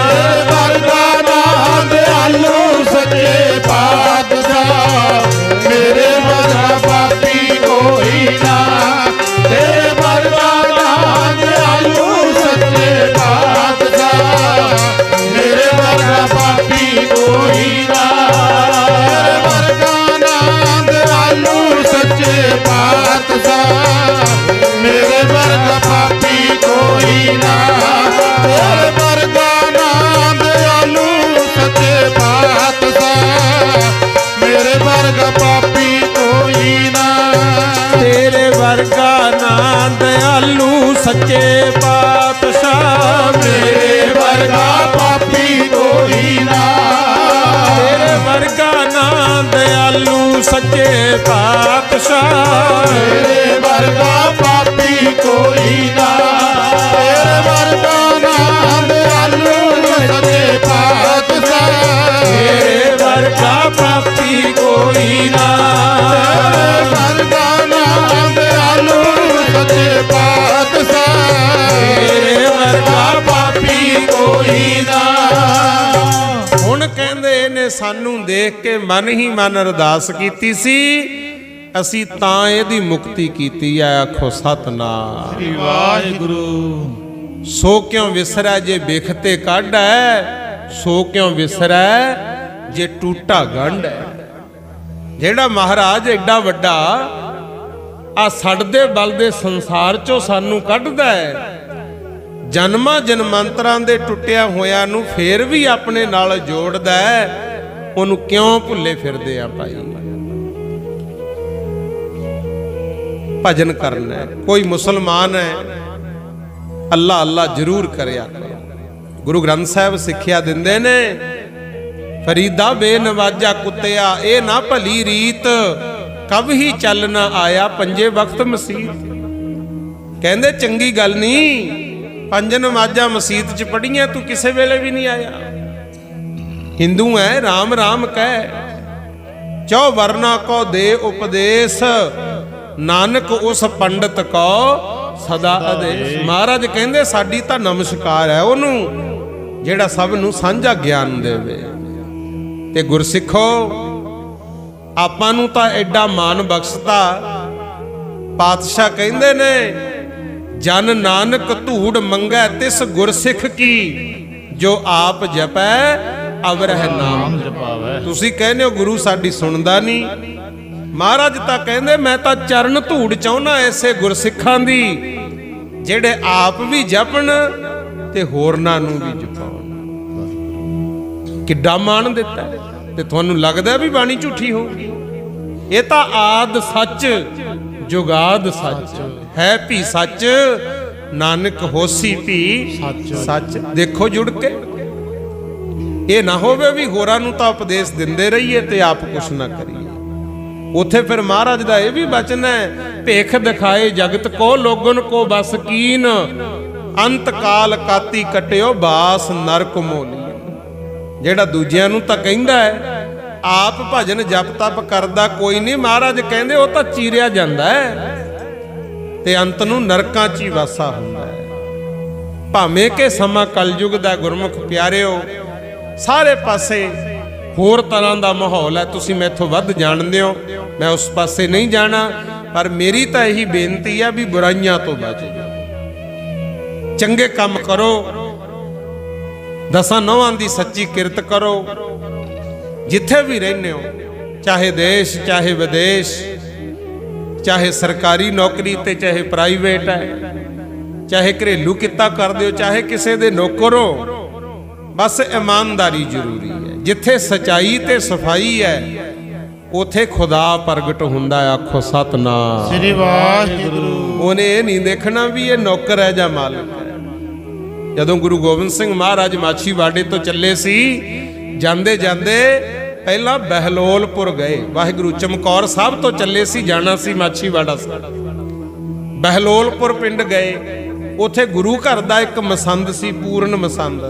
तेरे वर्गा ना दयालू सच्चे पातशाह, मेरे वर्गा पापी कोई ना। तेरे वर्गा ना दयालू सच्चे पातशाह, मेरे वर्गा पापी कोई ना। तेरे वर्गा ना दयालू सच्चे पातशाह, मेरे वर्गा पापी कोई ना। तेरे वर्गा ना दयालू सच्चे पातशाह, मेरे वर्गा पापी कोई ना। तेरे वर्गा ना दयालू सच्चे पातशाह, मेरे वर्गा पापी कोई ना। तेरे वर्गा ना दयालू सच्चे पातशाह, मेरे वर्गा पापी कोई ना। तेरे वर्गा ना दयालू सच्चे पातशाह, मेरे वर्गा पापी कोई ना। तेरे वर्गा ना दयालू सच्चे पातशाह, मेरे वर्गा पापी कोई ना। ਹੁਣ ਕਹਿੰਦੇ ਇਹਨੇ ਸਾਨੂੰ ਦੇਖ ਕੇ ਮਨ ਹੀ ਮਨ ਅਰਦਾਸ ਕੀਤੀ ਸੀ, ਅਸੀਂ ਤਾਂ ਇਹਦੀ ਮੁਕਤੀ ਕੀਤੀ ਆ। ਆਖੋ ਸਤਨਾਮ श्री वाहिगुरु। ਸੋ ਕਿਉਂ ਵਿਸਰੈ ਜੇ ਬਿਖਤੇ ਕੱਢੈ, ਸੋ ਕਿਉਂ ਵਿਸਰੈ ਜੇ ਟੂਟਾ ਗੰਢ ਹੈ। ਜਿਹੜਾ ਮਹਾਰਾਜ ਐਡਾ ਵੱਡਾ ਆ ਸੜਦੇ ਬਲਦੇ ਸੰਸਾਰ ਚੋਂ ਸਾਨੂੰ ਕੱਢਦਾ ਹੈ, ਜਨਮਾਂ ਜਨਮਾਂਤਰਾਂ ਦੇ ਟੁੱਟਿਆ ਹੋਇਆਂ ਨੂੰ ਫੇਰ ਵੀ ਆਪਣੇ ਨਾਲ ਜੋੜਦਾ ਹੈ, ਉਹਨੂੰ ਕਿਉਂ ਭੁੱਲੇ ਫਿਰਦੇ ਆ ਭਾਈ। ਭਜਨ ਕਰਨਾ ਹੈ। ਕੋਈ ਮੁਸਲਮਾਨ ਹੈ ਅੱਲਾ ਅੱਲਾ ਜ਼ਰੂਰ ਕਰਿਆ। ਗੁਰੂ ਗ੍ਰੰਥ ਸਾਹਿਬ ਸਿੱਖਿਆ ਦਿੰਦੇ ਨੇ, ਫਰੀਦਾ ਬੇਨਵਾਜਾ ਕੁੱਤਿਆ ਇਹ ਨਾ ਭਲੀ ਰੀਤ, ਕਬ ਹੀ ਚੱਲ ਨਾ ਆਇਆ ਪੰਜੇ ਵਕਤ ਮਸੀਤ। ਕਹਿੰਦੇ ਚੰਗੀ ਗੱਲ ਨਹੀਂ, 5 ਨਮਾਜ਼ਾਂ ਮਸੀਤ 'ਚ ਪੜ੍ਹੀਆਂ, ਤੂੰ ਕਿਸੇ ਵੇਲੇ ਵੀ ਨਹੀਂ ਆਇਆ। ਹਿੰਦੂ ਹੈ, ਰਾਮ ਰਾਮ ਕਹਿ, ਚੌ ਵਰਨਾ ਕੋ ਦੇ ਉਪਦੇਸ਼, ਨਾਨਕ ਉਸ ਪੰਡਤ ਕੋ ਸਦਾ ਆਦੇਸ਼। ਮਹਾਰਾਜ ਕਹਿੰਦੇ ਸਾਡੀ ਤਾਂ ਨਮਸਕਾਰ ਹੈ ਉਹਨੂੰ ਜਿਹੜਾ ਸਭ ਨੂੰ ਸਾਂਝਾ ਗਿਆਨ ਦੇਵੇ। ਤੇ ਗੁਰਸਿੱਖੋ, ਆਪਾਂ ਨੂੰ ਤਾਂ ਐਡਾ ਮਾਣ ਬਖਸ਼ਤਾ। ਪਾਤਸ਼ਾਹ ਕਹਿੰਦੇ ਨੇ, ਜਨ ਨਾਨਕ ਧੂੜ ਮੰਗੈ ਤਿਸ ਗੁਰਸਿੱਖ ਕੀ, ਜੋ ਆਪ ਜਪੈ ਅਵਰਹਿ ਨਾਮ ਜਪਾਵੈ। ਤੁਸੀਂ ਕਹਿੰਦੇ ਹੋ ਗੁਰੂ ਸਾਡੀ ਸੁਣਦਾ ਨਹੀਂ, ਮਹਾਰਾਜ ਤਾਂ ਕਹਿੰਦੇ ਮੈਂ ਤਾਂ ਚਰਨ ਧੂੜ ਚਾਹੁੰਨਾ ਐਸੇ ਗੁਰਸਿੱਖਾਂ ਦੀ ਜਿਹੜੇ ਆਪ ਵੀ ਜਪਣ ਤੇ ਹੋਰਨਾਂ ਨੂੰ ਵੀ ਜਪਾਉਣ। ਕਿੱਡਾ ਮਾਣ ਦਿੱਤਾ। ਤੇ ਤੁਹਾਨੂੰ ਲੱਗਦਾ ਵੀ ਬਾਣੀ ਝੂਠੀ ਹੋਊਗੀ? ਇਹ ਤਾਂ ਆਦ ਸੱਚ ਜੁਗਾਦ ਸੱਚ ਹੈ, ਭੀ ਸੱਚ ਨਾਨਕ ਹੋਸੀ ਭੀ ਸੱਚ। ਦੇਖੋ ਜੁੜ ਕੇ, ਇਹ ਨਾ ਹੋਵੇ ਵੀ ਹੋਰਾਂ ਨੂੰ ਤਾਂ ਉਪਦੇਸ਼ ਦਿੰਦੇ ਰਹੀਏ ਤੇ ਆਪ ਕੁਛ ਨਾ ਕਰੀਏ। ਉਥੇ ਫਿਰ ਮਹਾਰਾਜ ਦਾ ਇਹ ਵੀ ਬਚਨ ਹੈ, ਭੇਖ ਦਿਖਾਏ ਜਗਤ ਕੋ ਲੋਗਨ ਕੋ ਬਸ ਕੀਨ, ਅੰਤ ਕਾਲ ਕਾਤੀ ਕਟਿਓ ਬਾਸ ਨਰਕ ਮੋਲੀ। ਜਿਹੜਾ ਦੂਜਿਆਂ ਨੂੰ ਤਾਂ ਕਹਿੰਦਾ ਹੈ, ਆਪ ਭਜਨ ਜਪ ਤਪ ਕਰਦਾ ਕੋਈ ਨਹੀਂ, ਮਹਾਰਾਜ ਕਹਿੰਦੇ ਉਹ ਤਾਂ ਚੀਰਿਆ ਜਾਂਦਾ ਹੈ ਤੇ ਅੰਤ ਨੂੰ ਨਰਕਾਂ 'ਚ ਹੀ ਵਾਸਾ ਹੁੰਦਾ ਹੈ। ਭਾਵੇਂ ਕਿ ਸਮਾਂ ਕਲਯੁਗ ਦਾ ਗੁਰਮੁਖ ਪਿਆਰਿਓ, ਸਾਰੇ ਪਾਸੇ ਹੋਰ ਤਰ੍ਹਾਂ ਦਾ ਮਾਹੌਲ ਹੈ, ਤੁਸੀਂ ਮੈਥੋਂ ਵੱਧ ਜਾਣਦੇ ਹੋ, ਮੈਂ ਉਸ ਪਾਸੇ ਨਹੀਂ ਜਾਣਾ। ਪਰ ਮੇਰੀ ਤਾਂ ਇਹੀ ਬੇਨਤੀ ਹੈ ਵੀ ਬੁਰਾਈਆਂ ਤੋਂ ਬਚ ਜਾਓ, ਚੰਗੇ ਕੰਮ ਕਰੋ, ਦਸਾਂ ਨੌਹਾਂ ਦੀ ਸੱਚੀ ਕਿਰਤ ਕਰੋ। ਜਿੱਥੇ ਵੀ ਰਹਿੰਦੇ ਹੋ, ਚਾਹੇ ਦੇਸ਼ ਚਾਹੇ ਵਿਦੇਸ਼, ਚਾਹੇ ਸਰਕਾਰੀ ਨੌਕਰੀ ਤੇ ਚਾਹੇ ਪ੍ਰਾਈਵੇਟ ਹੈ, ਚਾਹੇ ਘਰੇਲੂ ਕਿੱਤਾ ਕਰਦੇ ਹੋ, ਚਾਹੇ ਕਿਸੇ ਦੇ ਨੌਕਰ ਹੋ, ਬਸ ਇਮਾਨਦਾਰੀ ਜ਼ਰੂਰੀ ਹੈ। ਜਿੱਥੇ ਸਚਾਈ ਤੇ ਸਫਾਈ ਹੈ ਉਥੇ ਖੁਦਾ ਪ੍ਰਗਟ ਹੁੰਦਾ ਹੈ। ਆਖੋ ਸਤਨਾਮ ਸ੍ਰੀ ਵਾਹਿਗੁਰੂ। ਉਹਨੇ ਇਹ ਨਹੀਂ ਦੇਖਣਾ ਵੀ ਇਹ ਨੌਕਰ ਹੈ ਜਾਂ ਮਾਲਕ ਹੈ। ਜਦੋਂ ਗੁਰੂ ਗੋਬਿੰਦ ਸਿੰਘ ਮਹਾਰਾਜ ਮਾਛੀਵਾੜੇ ਤੋਂ ਚੱਲੇ ਸੀ, ਜਾਂਦੇ ਜਾਂਦੇ ਪਹਿਲਾਂ ਬਹਿਲੋਲਪੁਰ ਗਏ। ਵਾਹਿਗੁਰੂ ਚਮਕੌਰ ਸਾਹਿਬ ਤੋਂ ਚੱਲੇ ਸੀ, ਜਾਣਾ ਸੀ ਮਾਛੀਵਾੜਾ ਸਾਹਿਬ। ਬਹਿਲੋਲਪੁਰ ਪਿੰਡ ਗਏ, ਉਥੇ ਗੁਰੂ ਘਰ ਦਾ ਇੱਕ ਮਸੰਦ ਸੀ, ਪੂਰਨ ਮਸੰਦ।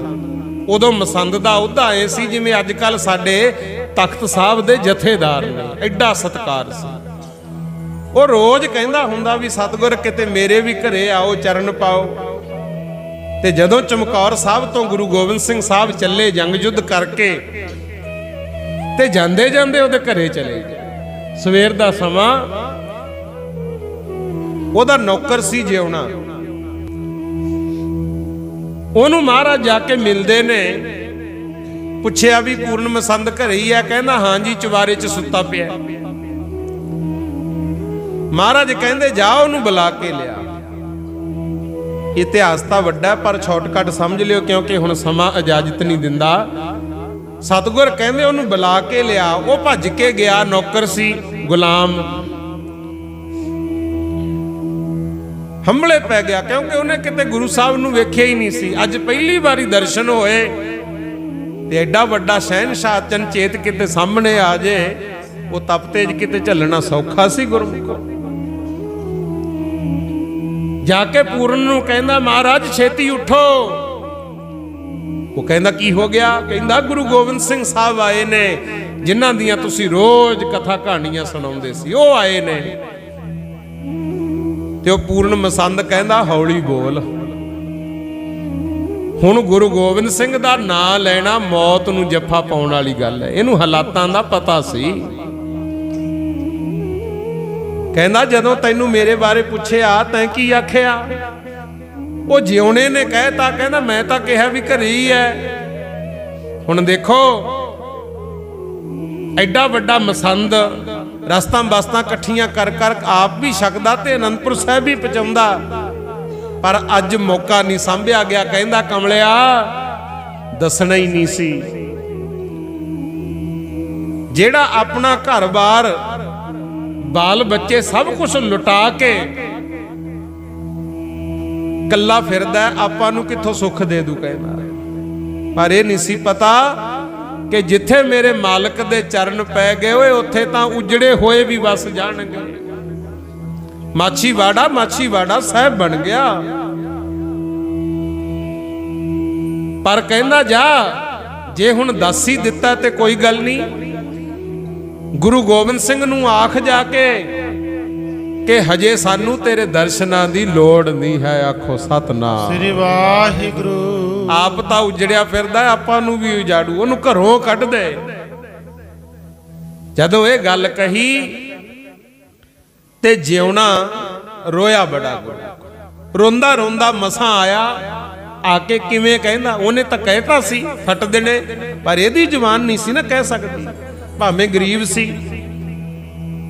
ਉਦੋਂ ਮਸੰਦ ਦਾ ਅਹੁਦਾ ਆਏ ਸੀ ਜਿਵੇਂ ਅੱਜ ਕੱਲ ਸਾਡੇ ਤਖਤ ਸਾਹਿਬ ਦੇ ਜਥੇਦਾਰ ਨੇ, ਐਡਾ ਸਤਿਕਾਰ ਸੀ। ਉਹ ਰੋਜ਼ ਕਹਿੰਦਾ ਹੁੰਦਾ ਵੀ ਸਤਿਗੁਰ ਕਿਤੇ ਮੇਰੇ ਵੀ ਘਰੇ ਆਓ, ਚਰਨ ਪਾਓ। ਤੇ ਜਦੋਂ ਚਮਕੌਰ ਸਾਹਿਬ ਤੋਂ ਗੁਰੂ ਗੋਬਿੰਦ ਸਿੰਘ ਸਾਹਿਬ ਚੱਲੇ ਜੰਗ ਯੁੱਧ ਕਰਕੇ, ਤੇ ਜਾਂਦੇ ਜਾਂਦੇ ਉਹਦੇ ਘਰੇ ਚਲੇ ਗਏ। ਸਵੇਰ ਦਾ ਸਮਾਂ, ਉਹਦਾ ਨੌਕਰ ਸੀ ਜਿਉਣਾ, ਉਹਨੂੰ ਮਹਾਰਾਜ ਜਾ ਕੇ ਮਿਲਦੇ ਨੇ। ਪੁੱਛਿਆ ਵੀ ਪੂਰਨ ਮਸੰਦ ਘਰੇ ਹੀ ਆ? ਕਹਿੰਦਾ ਹਾਂ ਜੀ, ਚੁਬਾਰੇ 'ਚ ਸੁੱਤਾ ਪਿਆ। ਮਹਾਰਾਜ ਕਹਿੰਦੇ ਜਾ ਉਹਨੂੰ ਬੁਲਾ ਕੇ ਲਿਆ। ਇਤਿਹਾਸ ਤਾਂ ਵੱਡਾ ਪਰ ਸ਼ਾਰਟਕਟ ਸਮਝ ਲਿਓ, ਕਿਉਂਕਿ ਹੁਣ ਸਮਾਂ ਇਜਾਜ਼ਤ ਨਹੀਂ ਦਿੰਦਾ। ਸਤਿਗੁਰ ਕਹਿੰਦੇ ਉਹਨੂੰ ਬੁਲਾ ਕੇ ਲਿਆ। ਉਹ ਭੱਜ ਕੇ ਗਿਆ, ਨੌਕਰ ਸੀ, ਗੁਲਾਮ ਹੰਭਲੇ ਪੈ ਗਿਆ, ਕਿਉਂਕਿ ਉਹਨੇ ਕਿਤੇ ਗੁਰੂ ਸਾਹਿਬ ਨੂੰ ਵੇਖਿਆ ਹੀ ਨਹੀਂ ਸੀ। ਅੱਜ ਪਹਿਲੀ ਵਾਰੀ ਦਰਸ਼ਨ ਹੋਏ ਤੇ ਐਡਾ ਵੱਡਾ ਸ਼ਹਿਨਸ਼ਾਹ ਚਨਚੇਤ ਕਿਤੇ ਸਾਹਮਣੇ ਆ ਜੇ, ਉਹ ਤਪਤੇਜ ਕਿਤੇ ਝੱਲਣਾ ਸੌਖਾ ਸੀ ਗੁਰਮੁਖੋ। ਜਾ ਕੇ ਪੂਰਨ ਨੂੰ ਕਹਿੰਦਾ ਮਹਾਰਾਜ ਛੇਤੀ ਉਠੋ। ਉਹ ਕਹਿੰਦਾ ਕੀ ਹੋ ਗਿਆ? ਕਹਿੰਦਾ ਗੁਰੂ ਗੋਬਿੰਦ ਸਿੰਘ ਸਾਹਿਬ ਆਏ ਨੇ, ਜਿਨ੍ਹਾਂ ਦੀਆਂ ਤੁਸੀਂ ਰੋਜ਼ ਕਥਾ ਕਹਾਣੀਆਂ ਸੁਣਾਉਂਦੇ ਸੀ, ਉਹ ਆਏ ਨੇ। ਤੇ ਉਹ ਪੂਰਨ ਮਸੰਦ ਕਹਿੰਦਾ ਹੌਲੀ ਬੋਲ। ਹੁਣ ਗੁਰੂ ਗੋਬਿੰਦ ਸਿੰਘ ਦਾ ਨਾਂ ਲੈਣਾ ਮੌਤ ਨੂੰ ਜੱਫਾ ਪਾਉਣ ਵਾਲੀ ਗੱਲ ਹੈ। ਇਹਨੂੰ ਹਾਲਾਤਾਂ ਦਾ ਪਤਾ ਸੀ। ਕਹਿੰਦਾ ਜਦੋਂ ਤੈਨੂੰ ਮੇਰੇ ਬਾਰੇ ਪੁੱਛਿਆ ਤੈਂ ਕੀ ਆਖਿਆ? ਉਹ ਜਿਉਣੇ ਨੇ ਕਹਿਤਾ। ਕਹਿੰਦਾ ਮੈਂ ਤਾਂ ਕਿਹਾ ਵੀ ਘਰੇ ਹੀ ਹੈ। ਹੁਣ ਦੇਖੋ ਐਡਾ ਵੱਡਾ ਮਸੰਦ, ਰਸਤਾਂ ਬਸਤਾਂ ਇਕੱਠੀਆਂ ਕਰ ਕਰ ਆਪ ਵੀ ਛਕਦਾ ਤੇ ਅਨੰਦਪੁਰ ਸਾਹਿਬ ਵੀ ਪਹੁੰਚਾਉਂਦਾ, ਪਰ ਅੱਜ ਮੌਕਾ ਨਹੀਂ ਸਾਂਭਿਆ ਗਿਆ। ਕਹਿੰਦਾ ਕਮਲਿਆ ਦੱਸਣਾ ਹੀ ਨਹੀਂ ਸੀ। ਜਿਹੜਾ ਆਪਣਾ ਘਰ-ਬਾਰ, ਬਾਲ ਬੱਚੇ ਸਭ ਕੁਝ ਲੁਟਾ ਕੇ ਕੱਲਾ ਫਿਰਦਾ, ਆਪਾਂ ਨੂੰ ਕਿੱਥੋਂ ਸੁੱਖ ਦੇ ਦੂ। ਕਹਿੰਦਾ ਪਰ ਇਹ ਨਹੀਂ ਸੀ ਪਤਾ ਕਿ ਜਿੱਥੇ ਮੇਰੇ ਮਾਲਕ ਦੇ ਚਰਨ ਪੈ ਗਏ ਓਏ, ਉੱਥੇ ਤਾਂ ਉਜੜੇ ਹੋਏ ਵੀ ਵਸ ਜਾਣਗੇ। ਮਾਛੀਵਾੜਾ ਸਾਹਿਬ ਬਣ ਗਿਆ। ਪਰ ਕਹਿੰਦਾ ਜਾ, ਜੇ ਹੁਣ ਦੱਸ ਹੀ ਦਿੱਤਾ ਤੇ ਕੋਈ ਗੱਲ ਨਹੀਂ, ਗੁਰੂ ਗੋਬਿੰਦ ਸਿੰਘ ਨੂੰ ਆਖ ਜਾ ਕੇ ਕਿ ਹਜੇ ਸਾਨੂੰ ਤੇਰੇ ਦਰਸ਼ਨਾਂ ਦੀ ਲੋੜ ਨਹੀਂ ਹੈ। ਆਖੋ ਸਤਨਾਮ ਸ੍ਰੀ ਵਾਹਿਗੁਰੂ। ਆਪ ਤਾਂ ਉਜੜਿਆ ਫਿਰਦਾ, ਆਪਾਂ ਨੂੰ ਵੀ ਉਜਾੜੂ, ਉਹਨੂੰ ਘਰੋਂ ਕੱਢ ਦੇ। ਜਦੋਂ ਇਹ ਗੱਲ ਕਹੀ ਤੇ ਜਿਉਣਾ ਰੋਇਆ ਬੜਾ ਗੁਰੂ। ਰੋਂਦਾ ਰੋਂਦਾ ਮਸਾਂ ਆਇਆ, ਆ ਕੇ ਕਿਵੇਂ ਕਹਿੰਦਾ, ਉਹਨੇ ਤਾਂ ਕਹਿਤਾ ਸੀ ਫਟ ਦੇਣੇ, ਪਰ ਇਹਦੀ ਜ਼ੁਬਾਨ ਨਹੀਂ ਸੀ ਨਾ ਕਹਿ ਸਕਦੀ, ਭਾਵੇਂ ਗਰੀਬ ਸੀ।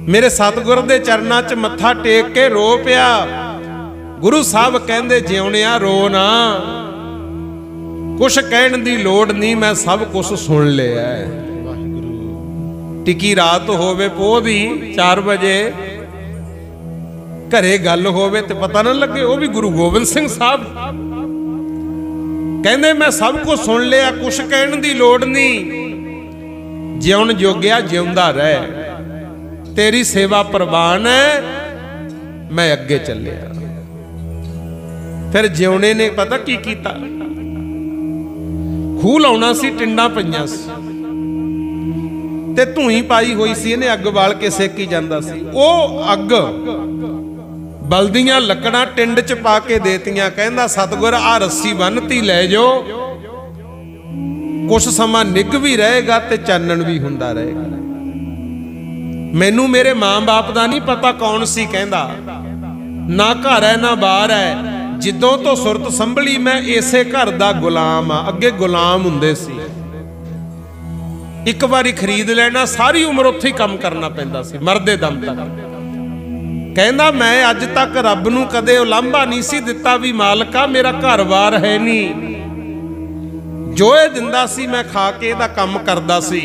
ਮੇਰੇ ਸਤਿਗੁਰ ਦੇ ਚਰਨਾਂ 'ਚ ਮੱਥਾ ਟੇਕ ਕੇ ਰੋ ਪਿਆ। ਗੁਰੂ ਸਾਹਿਬ ਕਹਿੰਦੇ, ਜਿਉਣਿਆ ਰੋ ਨਾ, ਕੁਛ ਕਹਿਣ ਦੀ ਲੋੜ ਨਹੀਂ, ਮੈਂ ਸਭ ਕੁਝ ਸੁਣ ਲਿਆ। ਟਿੱਕੀ ਰਾਤ ਹੋਵੇ ਪੋਹ ਦੀ 4 ਵਜੇ, ਘਰੇ ਗੱਲ ਹੋਵੇ ਤੇ ਪਤਾ ਨਾ ਲੱਗੇ, ਉਹ ਵੀ ਗੁਰੂ ਗੋਬਿੰਦ ਸਿੰਘ ਸਾਹਿਬ ਕਹਿੰਦੇ ਮੈਂ ਸਭ ਕੁਝ ਸੁਣ ਲਿਆ, ਕੁਛ ਕਹਿਣ ਦੀ ਲੋੜ ਨਹੀਂ, ਜਿਉਣ ਜੋਗਿਆ ਜਿਉਂਦਾ ਰਹਿ, ਤੇਰੀ ਸੇਵਾ ਪ੍ਰਵਾਨ ਹੈ, ਮੈਂ ਅੱਗੇ ਚੱਲਿਆ। ਫਿਰ ਜਿਉਣੇ ਨੇ ਪਤਾ ਕੀ ਕੀਤਾ, ਖੂਹ ਲਾਉਣਾ ਸੀ, ਟਿੰਡਾਂ ਪਈਆਂ ਸੀ ਤੇ ਧੂਈ ਪਾਈ ਹੋਈ ਸੀ, ਇਹਨੇ ਅੱਗ ਬਾਲ ਕੇ ਸੇਕੀ ਜਾਂਦਾ ਸੀ। ਉਹ ਅੱਗ ਬਲਦੀਆਂ ਲੱਕੜਾਂ ਟਿੰਡ 'ਚ ਪਾ ਕੇ ਦੇਤੀਆਂ। ਕਹਿੰਦਾ ਸਤਿਗੁਰ ਆ ਰੱਸੀ ਬੰਨਤੀ, ਲੈ ਜਾਓ, ਕੁਛ ਸਮਾਂ ਨਿੱਘ ਵੀ ਰਹੇਗਾ ਤੇ ਚਾਨਣ ਵੀ ਹੁੰਦਾ ਰਹੇਗਾ। ਮੈਨੂੰ ਮੇਰੇ ਮਾਂ-ਬਾਪ ਦਾ ਨਹੀਂ ਪਤਾ ਕੌਣ ਸੀ, ਕਹਿੰਦਾ ਨਾ ਘਰ ਹੈ ਨਾ ਬਾਹਰ ਹੈ, ਜਿੱਦੋਂ ਤੋਂ ਸੁਰਤ ਸੰਭਲੀ ਮੈਂ ਇਸੇ ਘਰ ਦਾ ਗੁਲਾਮ ਆ। ਅੱਗੇ ਗੁਲਾਮ ਹੁੰਦੇ ਸੀ, ਇੱਕ ਵਾਰੀ ਖਰੀਦ ਲੈਣਾ, ਸਾਰੀ ਉਮਰ ਉੱਥੇ ਹੀ ਕੰਮ ਕਰਨਾ ਪੈਂਦਾ ਸੀ, ਮਰਦੇ ਦਮ ਤੱਕ। ਕਹਿੰਦਾ ਮੈਂ ਅੱਜ ਤੱਕ ਰੱਬ ਨੂੰ ਕਦੇ ਉਲਾਂਭਾ ਨਹੀਂ ਸੀ ਦਿੱਤਾ ਵੀ ਮਾਲਕਾ ਮੇਰਾ ਘਰ-ਬਾਰ ਹੈ ਨਹੀਂ, ਜੋ ਇਹ ਦਿੰਦਾ ਸੀ ਮੈਂ ਖਾ ਕੇ ਇਹਦਾ ਕੰਮ ਕਰਦਾ ਸੀ।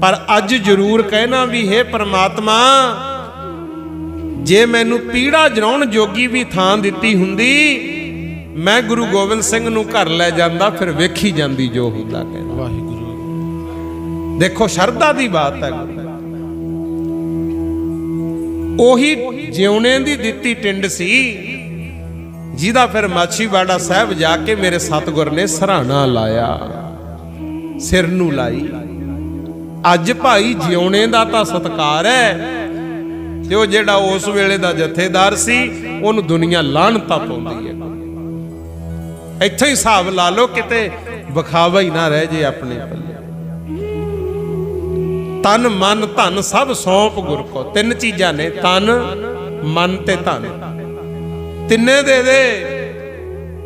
ਪਰ ਅੱਜ ਜ਼ਰੂਰ ਕਹਿਣਾ ਵੀ ਹੇ ਪ੍ਰਮਾਤਮਾ, ਜੇ ਮੈਨੂੰ ਪੀੜਾ ਜਰਾਉਣ ਜੋਗੀ ਵੀ ਥਾਂ ਦਿੱਤੀ ਹੁੰਦੀ, ਮੈਂ ਗੁਰੂ ਗੋਬਿੰਦ ਸਿੰਘ ਨੂੰ ਘਰ ਲੈ ਜਾਂਦਾ, ਫਿਰ ਵੇਖੀ ਜਾਂਦੀ ਜੋ ਹੁੰਦਾ। ਕਹਿੰਦਾ ਵਾਹਿਗੁਰੂ। ਦੇਖੋ ਸ਼ਰਧਾ ਦੀ ਬਾਤ ਹੈ। ਉਹੀ ਜਿਉਣੇ ਦੀ ਦਿੱਤੀ ਟਿੰਡ ਸੀ, ਜਿਹਦਾ ਫਿਰ ਮਾਛੀਵਾੜਾ ਸਾਹਿਬ ਜਾ ਕੇ ਮੇਰੇ ਸਤਿਗੁਰ ਨੇ ਸਰਾਣਾ ਲਾਇਆ, ਸਿਰ ਨੂੰ ਲਾਈ। ਅੱਜ ਭਾਈ ਜਿਉਣੇ ਦਾ ਤਾਂ ਸਤਿਕਾਰ ਹੈ, ਤੇ ਉਹ ਜਿਹੜਾ ਉਸ ਵੇਲੇ ਦਾ ਜਥੇਦਾਰ ਸੀ, ਉਹਨੂੰ ਦੁਨੀਆ ਲਾਹਨਤਾਂ ਪਾਉਂਦੀ ਹੈ। ਇੱਥੇ ਹੀ ਹਿਸਾਬ ਲਾ ਲਓ, ਕਿਤੇ ਵਿਖਾਵਾ ਹੀ ਨਾ ਰਹਿ ਜੇ ਆਪਣੇ ਪੱਲੇ। ਤਨ ਮਨ ਧਨ ਸਭ ਸੌਂਪ ਗੁਰ ਕੋ, 3 ਚੀਜ਼ਾਂ ਨੇ, ਤਨ ਮਨ ਤੇ ਧਨ, ਤਿੰਨੇ ਦੇ ਦੇ।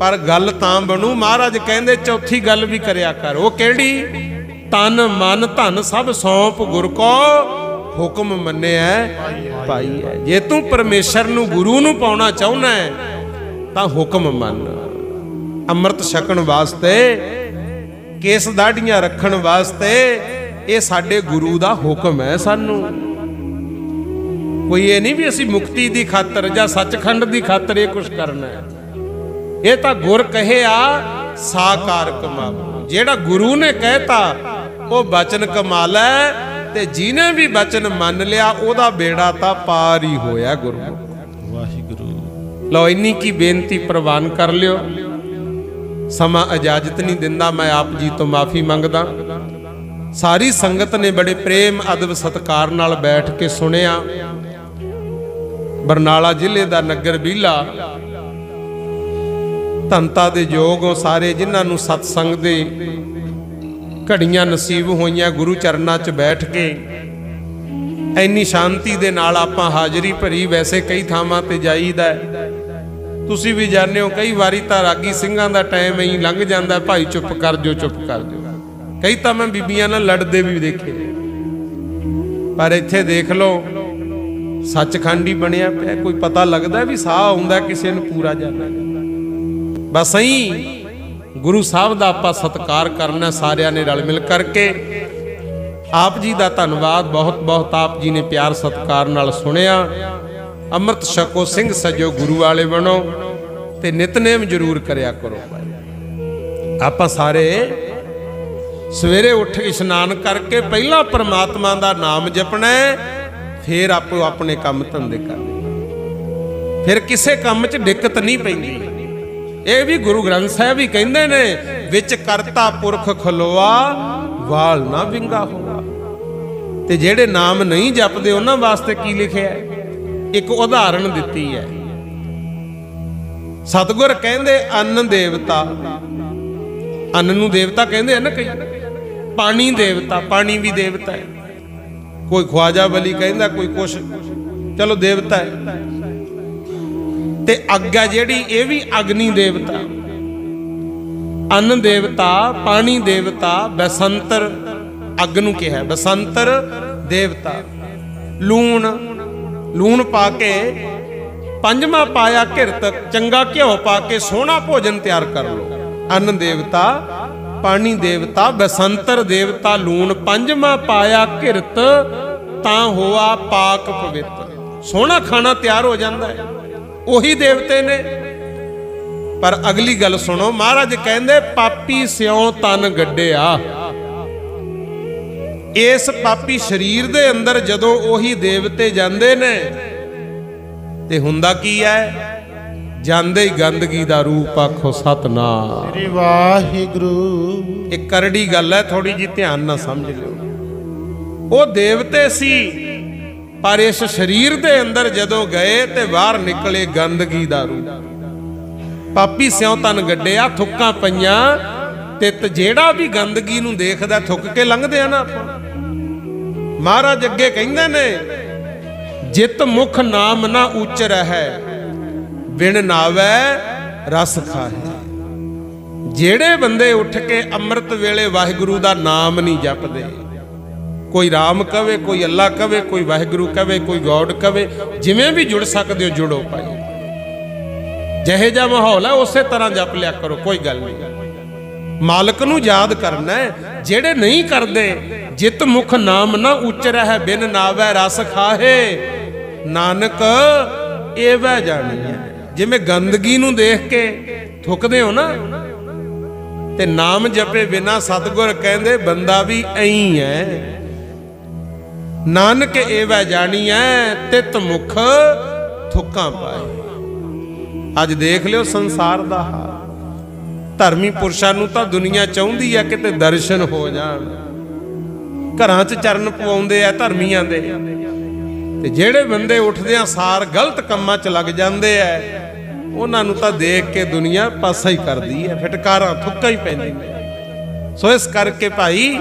ਪਰ ਗੱਲ ਤਾਂ ਬਣੂ, ਮਹਾਰਾਜ ਕਹਿੰਦੇ ਚੌਥੀ ਗੱਲ ਵੀ ਕਰਿਆ ਕਰ। ਉਹ ਕਿਹੜੀ? ਤਨ ਮਨ ਧਨ ਸਭ ਸੌਂਪ ਗੁਰ ਕੋ, ਹੁਕਮ ਮੰਨਿਆ ਭਾਈ ਹੈ। ਜੇ ਤੂੰ ਪਰਮੇਸ਼ਰ ਨੂੰ, ਗੁਰੂ ਨੂੰ ਪਾਉਣਾ ਚਾਹੁੰਦਾ ਹੈ ਤਾਂ ਹੁਕਮ ਮੰਨ। ਅੰਮ੍ਰਿਤ ਛਕਣ ਵਾਸਤੇ, ਕੇਸ ਦਾੜੀਆਂ ਰੱਖਣ ਵਾਸਤੇ, ਇਹ ਸਾਡੇ ਗੁਰੂ ਦਾ ਹੁਕਮ ਹੈ ਸਾਨੂੰ। ਕੋਈ ਇਹ ਨਹੀਂ ਵੀ ਅਸੀਂ ਮੁਕਤੀ ਦੀ ਖਾਤਰ ਜਾਂ ਸੱਚਖੰਡ ਦੀ ਖਾਤਰ ਇਹ ਕੁਝ ਕਰਨਾ ਹੈ। ਇਹ ਤਾਂ ਗੁਰ ਕਹੇ ਆ ਸਾਕਾਰ ਕਮਾਵੋ। ਜਿਹੜਾ ਗੁਰੂ ਨੇ ਕਹਿਤਾ ਉਹ ਬਚਨ ਕਮਾਲ ਹੈ, ਤੇ ਜਿਹਨੇ ਵੀ ਬਚਨ ਮੰਨ ਲਿਆ ਉਹਦਾ ਬੇੜਾ ਤਾਂ ਪਾਰ ਹੀ ਹੋਇਆ ਗੁਰੂ। ਵਾਹਿਗੁਰੂ। ਲਓ ਇੰਨੀ ਕੀ ਬੇਨਤੀ ਪ੍ਰਵਾਨ ਕਰ ਲਿਓ। ਸਮਾਂ ਇਜਾਜ਼ਤ ਨਹੀਂ ਦਿੰਦਾ, ਮੈਂ ਆਪ ਜੀ ਤੋਂ ਮਾਫੀ ਮੰਗਦਾ। ਸਾਰੀ ਸੰਗਤ ਨੇ ਬੜੇ ਪ੍ਰੇਮ ਅਦਬ ਸਤਿਕਾਰ ਨਾਲ ਬੈਠ ਕੇ ਸੁਣਿਆ। ਬਰਨਾਲਾ ਜ਼ਿਲ੍ਹੇ ਦਾ ਨਗਰ ਬੀਲਾ, ਧੰਤਾ ਦੇ ਯੋਗ ਸਾਰੇ ਜਿਨ੍ਹਾਂ ਨੂੰ ਸਤਸੰਗ ਦੇ ਘੜੀਆਂ ਨਸੀਬ ਹੋਈਆਂ, ਗੁਰੂ ਚਰਨਾਂ 'ਚ ਬੈਠ ਕੇ ਇੰਨੀ ਸ਼ਾਂਤੀ ਦੇ ਨਾਲ ਆਪਾਂ ਹਾਜ਼ਰੀ ਭਰੀ। ਵੈਸੇ ਕਈ ਥਾਵਾਂ ਤੇ ਜਾਈਦਾ, ਤੁਸੀਂ ਵੀ ਜਾਣਦੇ ਹੋ, ਕਈ ਵਾਰੀ ਤਾਂ ਰਾਗੀ ਸਿੰਘਾਂ ਦਾ ਟਾਈਮ ਹੀ ਲੰਘ ਜਾਂਦਾ, ਭਾਈ ਚੁੱਪ ਕਰ ਜੋ, ਚੁੱਪ ਕਰ ਜੋ। ਕਈ ਤਾਂ ਮੈਂ ਬੀਬੀਆਂ ਨਾਲ ਲੜਦੇ ਵੀ ਦੇਖੇ, ਪਰ ਇੱਥੇ ਦੇਖ ਲਓ ਸੱਚਖੰਡ ਹੀ ਬਣਿਆ ਪਿਆ। ਕੋਈ ਪਤਾ ਲੱਗਦਾ ਵੀ ਸਾਹ ਆਉਂਦਾ ਕਿਸੇ ਨੂੰ ਪੂਰਾ ਜਾਂਦਾ। ਬਸ ਐਂ ਗੁਰੂ ਸਾਹਿਬ ਦਾ ਆਪਾਂ ਸਤਿਕਾਰ ਕਰਨਾ ਸਾਰਿਆਂ ਨੇ ਰਲ ਮਿਲ ਕਰਕੇ। ਆਪ ਜੀ ਦਾ ਧੰਨਵਾਦ ਬਹੁਤ ਬਹੁਤ, ਆਪ ਜੀ ਨੇ ਪਿਆਰ ਸਤਿਕਾਰ ਨਾਲ ਸੁਣਿਆ। ਅੰਮ੍ਰਿਤ ਛਕੋ, ਸਿੰਘ ਸਜੋ, ਗੁਰੂ ਵਾਲੇ ਬਣੋ, ਤੇ ਨਿਤਨੇਮ ਜ਼ਰੂਰ ਕਰਿਆ ਕਰੋ। ਆਪਾਂ ਸਾਰੇ ਸਵੇਰੇ ਉੱਠ ਇਸ਼ਨਾਨ ਕਰਕੇ ਪਹਿਲਾਂ ਪ੍ਰਮਾਤਮਾ ਦਾ ਨਾਮ ਜਪਣਾ, ਫਿਰ ਆਪੋ ਆਪਣੇ ਕੰਮ ਧੰਦੇ ਕਰਨੇ। ਫਿਰ ਕਿਸੇ ਕੰਮ 'ਚ ਦਿੱਕਤ ਨਹੀਂ ਪੈਂਦੀ। ਇਹ ਵੀ ਗੁਰੂ ਗ੍ਰੰਥ ਸਾਹਿਬ ਹੀ ਕਹਿੰਦੇ ਨੇ, ਵਿੱਚ ਕਰਤਾ ਪੁਰਖ ਖਲੋਆ ਵਾਲ ਨਾ ਵਿੰਗਾ ਹੋਆ। ਤੇ ਜਿਹੜੇ ਨਾਮ ਨਹੀਂ ਜਪਦੇ ਉਹਨਾਂ ਵਾਸਤੇ ਕੀ ਲਿਖਿਆ ਹੈ? ਇੱਕ ਉਦਾਹਰਣ ਦਿੱਤੀ ਹੈ। ਸਤਿਗੁਰ ਕਹਿੰਦੇ ਅੰਨ ਦੇਵਤਾ, ਅੰਨ ਨੂੰ ਦੇਵਤਾ ਕਹਿੰਦੇ ਆ ਨਾ ਕਈ। ਪਾਣੀ ਦੇਵਤਾ, ਪਾਣੀ ਵੀ ਦੇਵਤਾ ਹੈ। ਕੋਈ ਖਵਾਜਾ ਬਲੀ ਕਹਿੰਦਾ, ਕੋਈ ਕੁਛ, ਚਲੋ ਦੇਵਤਾ ਹੈ। ਤੇ ਅੱਗ ਹੈ ਜਿਹੜੀ, ਇਹ ਵੀ ਅਗਨੀ ਦੇਵਤਾ। ਅੰਨ ਦੇਵਤਾ, ਪਾਣੀ ਦੇਵਤਾ, ਬਸੰਤਰ ਅੱਗ ਨੂੰ ਕਿਹਾ, ਬਸੰਤਰ ਦੇਵਤਾ। ਲੂਣ, ਲੂਣ ਪਾ ਕੇ ਪੰਜਵਾਂ ਪਾਇਆ ਘਿਰਤ, ਚੰਗਾ ਘਿਓ ਪਾ ਕੇ ਸੋਹਣਾ ਭੋਜਨ ਤਿਆਰ ਕਰ ਲਓ। ਅੰਨ ਦੇਵਤਾ, ਪਾਣੀ ਦੇਵਤਾ, ਬਸੰਤਰ ਦੇਵਤਾ, ਲੂਣ ਪੰਜਵਾਂ ਪਾਇਆ ਘਿਰਤ, ਤਾਂ ਹੋਆ ਪਾਕ ਪਵਿੱਤਰ। ਸੋਹਣਾ ਖਾਣਾ ਤਿਆਰ ਹੋ ਜਾਂਦਾ ਹੈ, ਉਹੀ ਦੇਵਤੇ ਨੇ। ਪਰ ਅਗਲੀ ਗੱਲ ਸੁਣੋ, ਮਹਾਰਾਜ ਕਹਿੰਦੇ ਪਾਪੀ ਸਿਉ ਤਨ ਗੱਡਿਆ। ਇਸ ਪਾਪੀ ਸਰੀਰ ਦੇ ਅੰਦਰ ਜਦੋਂ ਉਹੀ ਦੇਵਤੇ ਜਾਂਦੇ ਨੇ ਤੇ ਹੁੰਦਾ ਕੀ ਹੈ? ਜਾਂਦੇ ਹੀ ਗੰਦਗੀ ਦਾ ਰੂਪ। ਆਖੋ ਸਤਨਾਮ ਸ੍ਰੀ ਵਾਹਿਗੁਰੂ। ਇਹ ਕਰੜੀ ਗੱਲ ਹੈ, ਥੋੜੀ ਜੀ ਧਿਆਨ ਨਾਲ ਸਮਝ ਲਿਓ। ਉਹ ਦੇਵਤੇ ਸੀ, ਪਰ ਇਸ ਸਰੀਰ ਦੇ ਅੰਦਰ ਜਦੋਂ ਗਏ ਤੇ ਬਾਹਰ ਨਿਕਲੇ ਗੰਦਗੀ ਦਾ ਰੂਪ। ਪਾਪੀ ਸਿਉ ਤਨ ਗੱਡਿਆ, ਥੁੱਕਾਂ ਪਈਆਂ। ਤੇ ਜਿਹੜਾ ਵੀ ਗੰਦਗੀ ਨੂੰ ਦੇਖਦਾ ਥੁੱਕ ਕੇ ਲੰਘਦੇ ਆ ਨਾ ਆਪਾਂ। ਮਹਾਰਾਜ ਅੱਗੇ ਕਹਿੰਦੇ ਨੇ, ਜਿਤ ਮੁਖ ਨਾਮ ਨਾ ਉੱਚ ਰਹਿ, ਬਿਨ ਨਾਵੈ ਰਸ ਖਾਹੇ। ਜਿਹੜੇ ਬੰਦੇ ਉੱਠ ਕੇ ਅੰਮ੍ਰਿਤ ਵੇਲੇ ਵਾਹਿਗੁਰੂ ਦਾ ਨਾਮ ਨਹੀਂ ਜਪਦੇ, ਕੋਈ ਰਾਮ ਕਵੇ, ਕੋਈ ਅੱਲਾ ਕਵੇ, ਕੋਈ ਵਾਹਿਗੁਰੂ ਕਵੇ, ਕੋਈ ਗੋਡ ਕਵੇ, ਜਿਵੇਂ ਵੀ ਜੁੜ ਸਕਦੇ ਹੋ ਜੁੜੋ ਭਾਈ। ਜਿਹੇ ਜਿਹਾ ਮਾਹੌਲ ਹੈ ਉਸੇ ਤਰ੍ਹਾਂ ਜਪ ਲਿਆ ਕਰੋ, ਕੋਈ ਗੱਲ ਨਹੀਂ। ਮਾਲਕ ਨੂੰ ਯਾਦ ਕਰਨਾ ਹੈ। ਜਿਹੜੇ ਨਹੀਂ ਕਰਦੇ, ਜਿਤ ਮੁਖ ਨਾਮ ਨਾ ਉੱਚ ਰਹਿ, ਬਿਨ ਨਾਵੈ ਰਸ ਖਾਹੇ, ਨਾਨਕ ਏਵੈ ਜਾਣੀ ਹੈ। ਜਿਵੇਂ ਗੰਦਗੀ ਨੂੰ ਦੇਖ ਕੇ ਥੁੱਕਦੇ ਹੋ ਨਾ, ਤੇ ਨਾਮ ਜਪੇ ਬਿਨਾ ਸਤਿਗੁਰ ਕਹਿੰਦੇ ਬੰਦਾ ਵੀ ਐਂ ਹੈ। ਨਾਨਕ ਏਵੈ ਜਾਣੀਐ, ਤਿਤ ਮੁਖ ਥੁੱਕਾਂ ਪਾਏ। ਅੱਜ ਦੇਖ ਲਿਓ ਸੰਸਾਰ ਦਾ ਹਾਲ। ਧਰਮੀ ਪੁਰਸ਼ਾਂ ਨੂੰ ਤਾਂ ਦੁਨੀਆ ਚਾਹੁੰਦੀ ਹੈ ਕਿਤੇ ਦਰਸ਼ਨ ਹੋ ਜਾਣ, ਘਰਾਂ 'ਚ ਚਰਨ ਪਵਾਉਂਦੇ ਆ ਧਰਮੀਆਂ ਦੇ। ਤੇ ਜਿਹੜੇ ਬੰਦੇ ਉੱਠਦਿਆਂ ਸਾਰ ਗਲਤ ਕੰਮਾਂ 'ਚ ਲੱਗ ਜਾਂਦੇ ਆ, ਉਹਨਾਂ ਨੂੰ ਤਾਂ ਦੇਖ ਕੇ ਦੁਨੀਆ ਪਾਸਾ ਹੀ ਕਰਦੀ ਹੈ, ਫਟਕਾਰਾਂ ਥੁੱਕਾਂ ਹੀ ਪੈਂਦੀਆਂ। ਸੋ ਇਸ ਕਰਕੇ ਭਾਈ,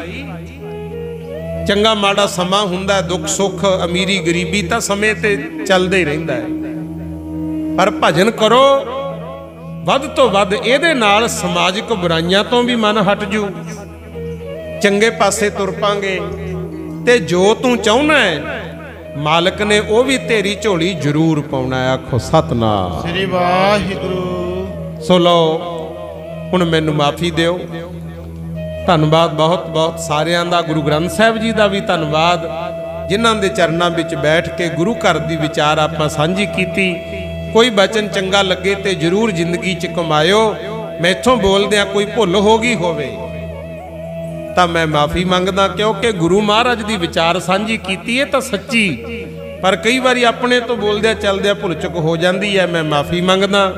ਚੰਗਾ ਮਾੜਾ ਸਮਾਂ ਹੁੰਦਾ, ਦੁੱਖ ਸੁੱਖ, ਅਮੀਰੀ ਗਰੀਬੀ ਤਾਂ ਸਮੇਂ ਤੇ ਚੱਲਦਾ ਹੀ ਰਹਿੰਦਾ ਹੈ। ਪਰ ਭਜਨ ਕਰੋ ਵੱਧ ਤੋਂ ਵੱਧ, ਇਹਦੇ ਨਾਲ ਸਮਾਜਿਕ ਬੁਰਾਈਆਂ ਤੋਂ ਵੀ ਮਨ ਹਟ ਜੂ, ਚੰਗੇ ਪਾਸੇ ਤੁਰ ਪਾਂਗੇ। ਤੇ ਜੋ ਤੂੰ ਚਾਹੁੰਦਾ ਹੈ ਮਾਲਕ ਨੇ ਉਹ ਵੀ ਤੇਰੀ ਝੋਲੀ ਜ਼ਰੂਰ ਪਾਉਣਾ। ਆਖੋ ਸਤਨਾਮ ਸ੍ਰੀ ਵਾਹਿਗੁਰੂ। ਸੋ ਲਓ, ਹੁਣ ਮੈਨੂੰ ਮਾਫੀ ਦਿਓ। ਧੰਨਵਾਦ ਬਹੁਤ ਬਹੁਤ ਸਾਰਿਆਂ ਦਾ। ਗੁਰੂ ਗ੍ਰੰਥ ਸਾਹਿਬ ਜੀ ਦਾ ਵੀ ਧੰਨਵਾਦ, ਜਿਨ੍ਹਾਂ ਦੇ ਚਰਨਾਂ ਵਿੱਚ ਬੈਠ ਕੇ ਗੁਰੂ ਘਰ ਦੀ ਵਿਚਾਰ ਆਪਾਂ ਸਾਂਝੀ ਕੀਤੀ। ਕੋਈ ਬਚਨ ਚੰਗਾ ਲੱਗੇ ਤੇ ਜ਼ਰੂਰ ਜ਼ਿੰਦਗੀ 'ਚ ਕਮਾਇਓ। ਮੈਥੋਂ ਬੋਲਦਿਆਂ ਕੋਈ ਭੁੱਲ ਹੋ ਗਈ ਹੋਵੇ ਤਾਂ ਮੈਂ ਮਾਫੀ ਮੰਗਦਾ, ਕਿਉਂਕਿ ਗੁਰੂ ਮਹਾਰਾਜ ਦੀ ਵਿਚਾਰ ਸਾਂਝੀ ਕੀਤੀ ਹੈ ਤਾਂ ਸੱਚੀ, ਪਰ ਕਈ ਵਾਰੀ ਆਪਣੇ ਤੋਂ ਬੋਲਦਿਆਂ ਚੱਲਦਿਆਂ ਭੁੱਲ ਚੁੱਕ ਹੋ ਜਾਂਦੀ ਹੈ। ਮੈਂ ਮਾਫੀ ਮੰਗਦਾ।